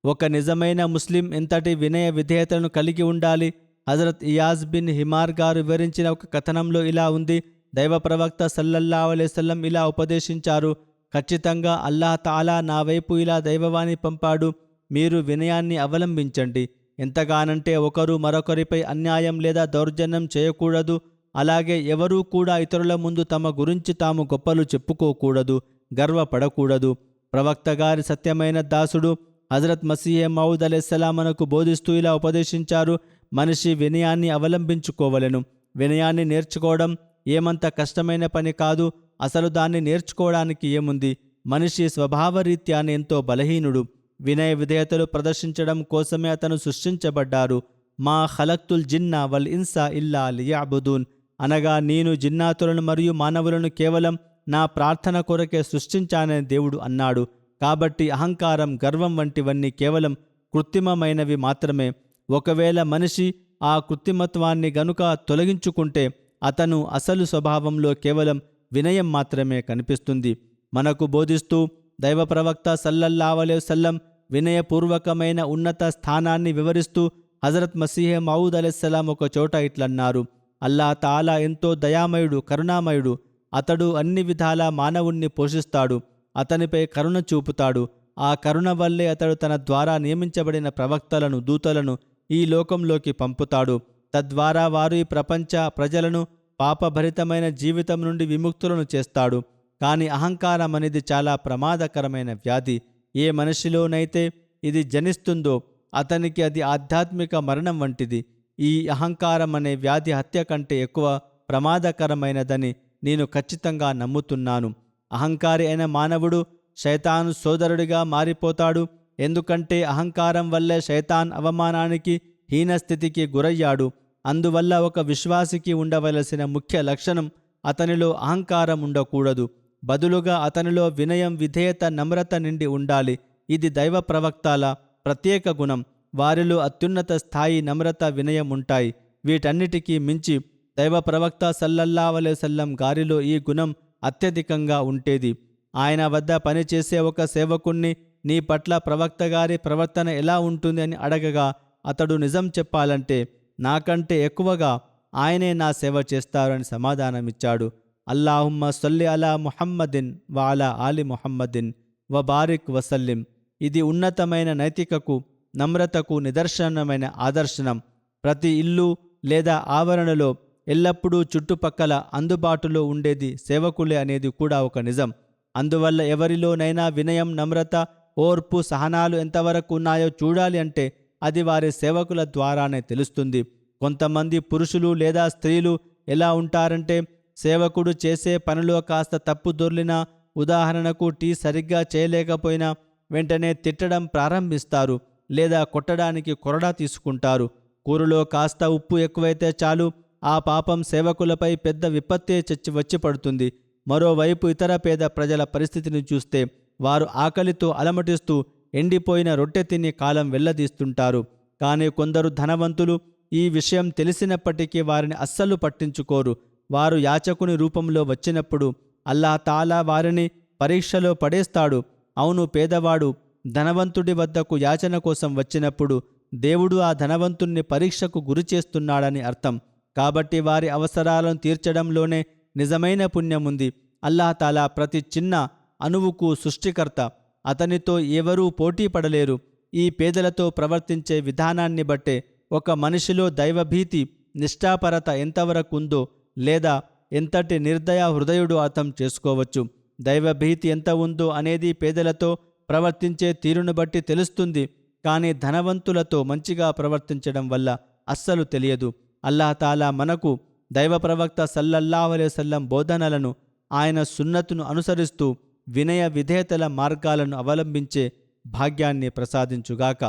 ఒక నిజమైన ముస్లిం ఎంతటి వినయ విధేయతలను కలిగి ఉండాలి? హజరత్ ఇయాజ్ బిన్ హిమార్ గారు వివరించిన ఒక కథనంలో ఇలా ఉంది: దైవ ప్రవక్త సల్లల్లాహు అలైహి వసల్లం ఇలా ఉపదేశించారు: ఖచ్చితంగా అల్లాహ్ తాలా నా వైపు ఇలా దైవవాణి పంపాడు, మీరు వినయాన్ని అవలంబించండి. ఎంతగానంటే ఒకరు మరొకరిపై అన్యాయం లేదా దౌర్జన్యం చేయకూడదు. అలాగే ఎవరూ కూడా ఇతరుల ముందు తమ గురించి తాము గొప్పలు చెప్పుకోకూడదు, గర్వపడకూడదు. ప్రవక్త గారి సత్యమైన దాసుడు హజరత్ మసీహే మౌద్ అలైహిస్సలాం మనకు బోధిస్తూ ఇలా ఉపదేశించారు: మనిషి వినయాన్ని అవలంబించుకోవలెను. వినయాన్ని నేర్చుకోవడం ఏమంత కష్టమైన పని కాదు. అసలు దాన్ని నేర్చుకోవడానికి ఏముంది? మనిషి స్వభావరీత్యానే ఎంతో బలహీనుడు. వినయ విధేయతలు ప్రదర్శించడం కోసమే అతను సృష్టించబడ్డారు. మా ఖలక్తుల్ జిన్నా వల్ ఇన్సా ఇల్లా లియఅబుదూన్ అనగా నేను జిన్నాతులను మరియు మానవులను కేవలం నా ప్రార్థన కొరకే సృష్టించానని దేవుడు అన్నాడు. కాబట్టి అహంకారం, గర్వం వంటివన్నీ కేవలం కృత్రిమమైనవి మాత్రమే. ఒకవేళ మనిషి ఆ కృత్రిమత్వాన్ని గనుక తొలగించుకుంటే అతను అసలు స్వభావంలో కేవలం వినయం మాత్రమే కనిపిస్తుంది. మనకు బోధిస్తూ దైవ ప్రవక్త సల్లల్లాహు అలైహి వసల్లం వినయపూర్వకమైన ఉన్నత స్థానాన్ని వివరిస్తూ హజరత్ మసీహే మౌద్ అలైహిస్సలాం ఒక చోట ఇట్లన్నారు: అల్లాహ్ తాలా ఎంతో దయామయుడు, కరుణామయుడు. అతడు అన్ని విధాలా మానవుణ్ణి పోషిస్తాడు, అతనిపై కరుణ చూపుతాడు. ఆ కరుణ వల్లే అతడు తన ద్వారా నియమించబడిన ప్రవక్తలను, దూతలను ఈ లోకంలోకి పంపుతాడు. తద్వారా వారు ఈ ప్రపంచ ప్రజలను పాపభరితమైన జీవితం నుండి విముక్తులను చేస్తాడు. కానీ అహంకారం అనేది చాలా ప్రమాదకరమైన వ్యాధి. ఏ మనిషిలోనైతే ఇది జనిస్తుందో అతనికి అది ఆధ్యాత్మిక మరణం వంటిది. ఈ అహంకారం అనే వ్యాధి హత్య కంటే ఎక్కువ ప్రమాదకరమైనదని నేను ఖచ్చితంగా నమ్ముతున్నాను. అహంకారి అయిన మానవుడు శైతాను సోదరుడిగా మారిపోతాడు. ఎందుకంటే అహంకారం వల్లే శైతాన్ అవమానానికి, హీనస్థితికి గురయ్యాడు. అందువల్ల ఒక విశ్వాసికి ఉండవలసిన ముఖ్య లక్షణం అతనిలో అహంకారం ఉండకూడదు. బదులుగా అతనిలో వినయం, విధేయత, నమ్రత నిండి ఉండాలి. ఇది దైవ ప్రవక్తల ప్రత్యేక గుణం. వారిలో అత్యున్నత స్థాయి నమ్రత, వినయం ఉంటాయి. వీటన్నిటికీ మించి దైవ ప్రవక్త సల్లల్లాహు అలైహి వసల్లం గారిలో ఈ గుణం అత్యధికంగా ఉండేది. ఆయన వద్ద పనిచేసే ఒక సేవకుణ్ణి నీ పట్ల ప్రవక్త గారి ప్రవర్తన ఎలా ఉంటుంది అని అడగగా అతడు నిజం చెప్పాలంటే నాకంటే ఎక్కువగా ఆయనే నా సేవ చేస్తారు అని సమాధానమిచ్చాడు. అల్లాహుమ్మ సల్లి అలా ముహమ్మదిన్ వ అలా ఆలి ముహమ్మదిన్ వ బారిక్ వసల్లిం. ఇది ఉన్నతమైన నైతికకు, నమ్రతకు నిదర్శనమైన ఆదర్శనం. ప్రతి ఇల్లు లేదా ఆవరణలో ఎల్లప్పుడూ చుట్టుపక్కల అందుబాటులో ఉండేది సేవకులే అనేది కూడా ఒక నిజం. అందువల్ల ఎవరిలోనైనా వినయం, నమ్రత, ఓర్పు, సహనాలు ఎంతవరకు ఉన్నాయో చూడాలి అంటే అది వారి సేవకుల ద్వారానే తెలుస్తుంది. కొంతమంది పురుషులు లేదా స్త్రీలు ఎలా ఉంటారంటే సేవకుడు చేసే పనిలో కాస్త తప్పు దొర్లినా, ఉదాహరణకు టీ సరిగ్గా చేయలేకపోయినా వెంటనే తిట్టడం ప్రారంభిస్తారు లేదా కొట్టడానికి కొరడా తీసుకుంటారు. కూరలో కాస్త ఉప్పు ఎక్కువైతే చాలు ఆ పాపం సేవకులపై పెద్ద విపత్తే వచ్చి పడుతుంది. మరోవైపు ఇతర పేద ప్రజల పరిస్థితిని చూస్తే వారు ఆకలితో అలమటిస్తూ ఎండిపోయిన రొట్టె తిని కాలం వెళ్లదీస్తుంటారు. కానీ కొందరు ధనవంతులు ఈ విషయం తెలిసినప్పటికీ వారిని అస్సలు పట్టించుకోరు. వారు యాచకుని రూపంలో వచ్చినప్పుడు అల్లాహ్ తాలా వారిని పరీక్షలో పడేస్తాడు. అవును, పేదవాడు ధనవంతుడి వద్దకు యాచన కోసం వచ్చినప్పుడు దేవుడు ఆ ధనవంతుణ్ణి పరీక్షకు గురిచేస్తున్నాడని అర్థం. కాబట్టి వారి అవసరాలను తీర్చడంలోనే నిజమైన పుణ్యముంది. అల్లాహ్ తాలా ప్రతి చిన్న అణువుకు సృష్టికర్త. అతనితో ఎవరూ పోటీ పడలేరు. ఈ పేదలతో ప్రవర్తించే విధానాన్ని బట్టే ఒక మనిషిలో దైవభీతి, నిష్ఠాపరత ఎంతవరకు ఉందో లేదా ఎంతటి నిర్దయ హృదయుడు అర్థం చేసుకోవచ్చు. దైవభీతి ఎంత ఉందో అనేది పేదలతో ప్రవర్తించే తీరును బట్టి తెలుస్తుంది. కానీ ధనవంతులతో మంచిగా ప్రవర్తించడం వల్ల అస్సలు తెలియదు. అల్లాహ్ తాలా మనకు దైవ ప్రవక్త సల్లల్లాహు అలైహి వసల్లం బోధనలను, ఆయన సున్నతును అనుసరిస్తూ వినయ విధేయతల మార్గాలను అవలంబించే భాగ్యాన్ని ప్రసాదించుగాక.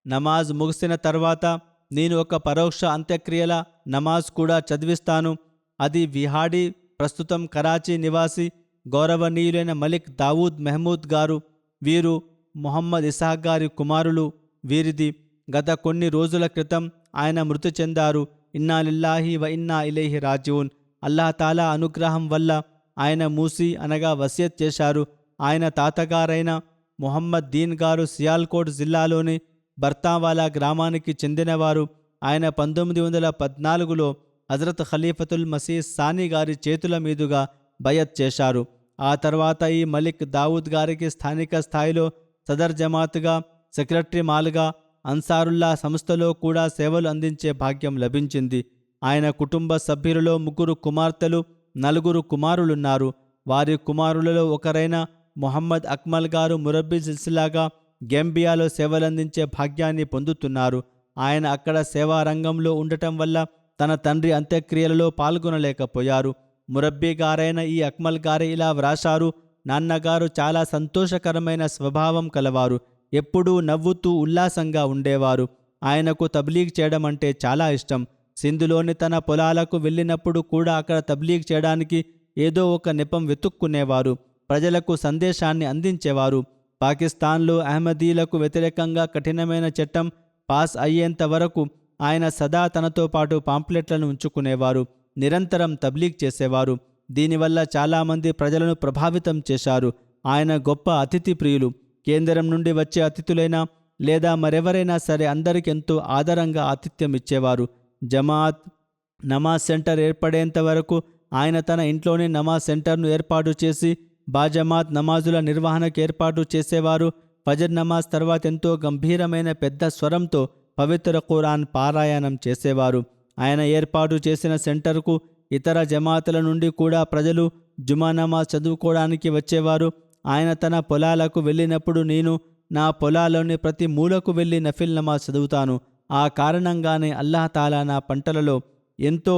నమాజ్ ముగిసిన తర్వాత నేను ఒక పరోక్ష అంత్యక్రియల నమాజ్ కూడా చదివిస్తాను. అది విహాడీ, ప్రస్తుతం కరాచీ నివాసి గౌరవనీయులైన మలిక్ దావూద్ మెహమూద్ గారు. వీరు మొహమ్మద్ ఇసాక్ గారి కుమారులు. వీరిది గత కొన్ని రోజుల క్రితం ఆయన మృతి చెందారు. ఇన్నా లిల్లాహి వ ఇన్నా ఇలైహి రాజిఊన్. అల్లాహ్ తాలా అనుగ్రహం వల్ల ఆయన మూసి అనగా వసియత్ చేశారు. ఆయన తాతగారైన మొహమ్మద్ దీన్ గారు సియాల్కోట్ జిల్లాలోని బర్తావాలా గ్రామానికి చెందినవారు. ఆయన 1914లో హజరత్ ఖలీఫతుల్ మసీహ్ సానీ గారి చేతుల మీదుగా బయత్ చేశారు. ఆ తర్వాత ఈ మలిక్ దావూద్ గారికి స్థానిక స్థాయిలో సదర్ జమాత్గా, సెక్రటరీ మాల్గా, అన్సారుల్లా సంస్థలో కూడా సేవలు అందించే భాగ్యం లభించింది. ఆయన కుటుంబ సభ్యులలో 3 కుమార్తెలు, 4 కుమారులున్నారు. వారి కుమారులలో ఒకరైన మొహమ్మద్ అక్మల్ గారు మురబ్బీ సిల్సిలాగా గెంబియాలో సేవలందించే భాగ్యాన్ని పొందుతున్నారు. ఆయన అక్కడ సేవా రంగంలో ఉండటం వల్ల తన తండ్రి అంత్యక్రియలలో పాల్గొనలేకపోయారు. మురబ్బీ గారైన ఈ అక్మల్ గారే ఇలా వ్రాశారు: నాన్నగారు చాలా సంతోషకరమైన స్వభావం కలవారు. ఎప్పుడూ నవ్వుతూ ఉల్లాసంగా ఉండేవారు. ఆయనకు తబ్లీగ్ చేయడం అంటే చాలా ఇష్టం. సింధులోని తన పొలాలకు వెళ్ళినప్పుడు కూడా అక్కడ తబ్లీగ్ చేయడానికి ఏదో ఒక నెపం వెతుక్కునేవారు. ప్రజలకు సందేశాన్ని అందించేవారు. పాకిస్తాన్లో అహ్మదీలకు వ్యతిరేకంగా కఠినమైన చట్టం పాస్ అయ్యేంత వరకు ఆయన సదా తనతో పాటు పాంప్లెట్లను ఉంచుకునేవారు. నిరంతరం తబ్లీగ్ చేసేవారు. దీనివల్ల చాలామంది ప్రజలను ప్రభావితం చేశారు. ఆయన గొప్ప అతిథి ప్రియులు. కేంద్రం నుండి వచ్చే అతిథులైనా లేదా మరెవరైనా సరే అందరికెంతో ఆదరంగా ఆతిథ్యం ఇచ్చేవారు. జమాత్ నమాజ్ సెంటర్ ఏర్పడేంత వరకు ఆయన తన ఇంట్లోనే నమాజ్ సెంటర్ను ఏర్పాటు చేసి బాజమాత్ నమాజుల నిర్వహణకు ఏర్పాటు చేసేవారు. ఫజర్ నమాజ్ తర్వాత ఎంతో గంభీరమైన పెద్ద స్వరంతో పవిత్ర ఖురాన్ పారాయణం చేసేవారు. ఆయన ఏర్పాటు చేసిన సెంటర్కు ఇతర జమాతుల నుండి కూడా ప్రజలు జుమా నమాజ్ చదువుకోవడానికి వచ్చేవారు. ఆయన తన పొలాలకు వెళ్ళినప్పుడు నేను నా పొలాలోని ప్రతి మూలకు వెళ్ళి నఫిల్ నమాజ్ చదువుతాను. ఆ కారణంగానే అల్లాహ్ నా పంటలలో ఎంతో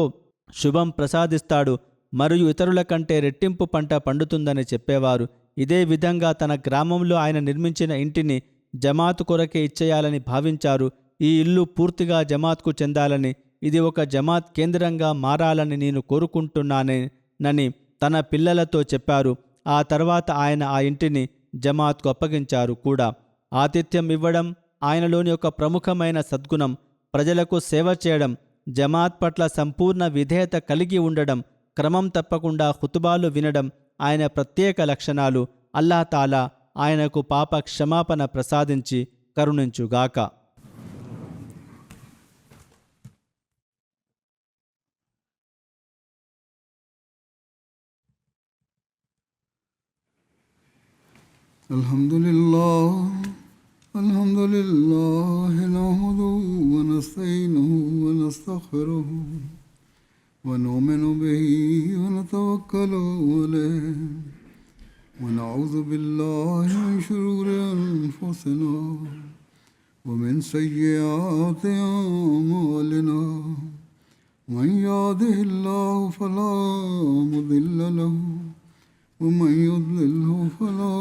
శుభం ప్రసాదిస్తాడు మరియు ఇతరుల కంటే రెట్టింపు పంట పండుతుందని చెప్పేవారు. ఇదే విధంగా తన గ్రామంలో ఆయన నిర్మించిన ఇంటిని జమాత్ కొరకే ఇచ్చేయాలని భావించారు. ఈ ఇల్లు పూర్తిగా జమాత్కు చెందాలని, ఇది ఒక జమాత్ కేంద్రంగా మారాలని నేను కోరుకుంటున్నానని తన పిల్లలతో చెప్పారు. ఆ తర్వాత ఆయన ఆ ఇంటిని జమాత్కు అప్పగించారు కూడా. ఆతిథ్యం ఇవ్వడం ఆయనలోని ఒక ప్రముఖమైన సద్గుణం. ప్రజలకు సేవ చేయడం, జమాత్ పట్ల సంపూర్ణ విధేయత కలిగి ఉండడం, క్రమం తప్పకుండా ఖుతుబాలు వినడం ఆయన ప్రత్యేక లక్షణాలు. అల్లాహ్ తాలా ఆయనకు పాప క్షమాపణ ప్రసాదించి కరుణించుగాక. అల్హమ్దులిల్లాహి నహ్మదుహు వ నస్తঈనుహు వ నస్తగ్ఫిరుహు వ ను'మిను బిహి వ నతవక్కలు అలైహి వ నఅూజు బిల్లాహి మిన్ షురూరి అన్ఫుసినా వ మిన్ సయ్యిఆతి అఅమాలినా మన్ యహ్దిహిల్లాహు ఫలా ముదిల్ల లహు ومن يضلله فلا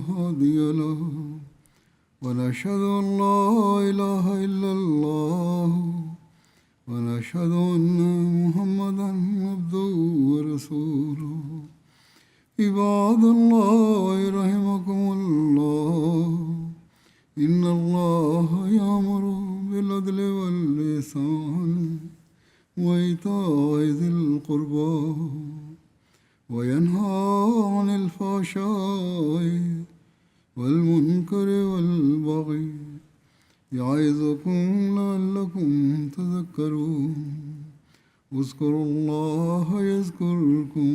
هادي له ونشهد أن لا إله إلا الله ونشهد أن محمدا عبده ورسوله عباد الله رحمكم الله إن الله يأمر بالعدل والإحسان وإيتاء ذي القربى وينهى عن الفحشاء والمنكر والبغي يعظكم لعلكم تذكرون اذكروا الله يذكركم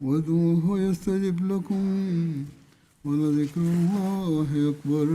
وادعوه يستجب لكم ولذكر الله أكبر.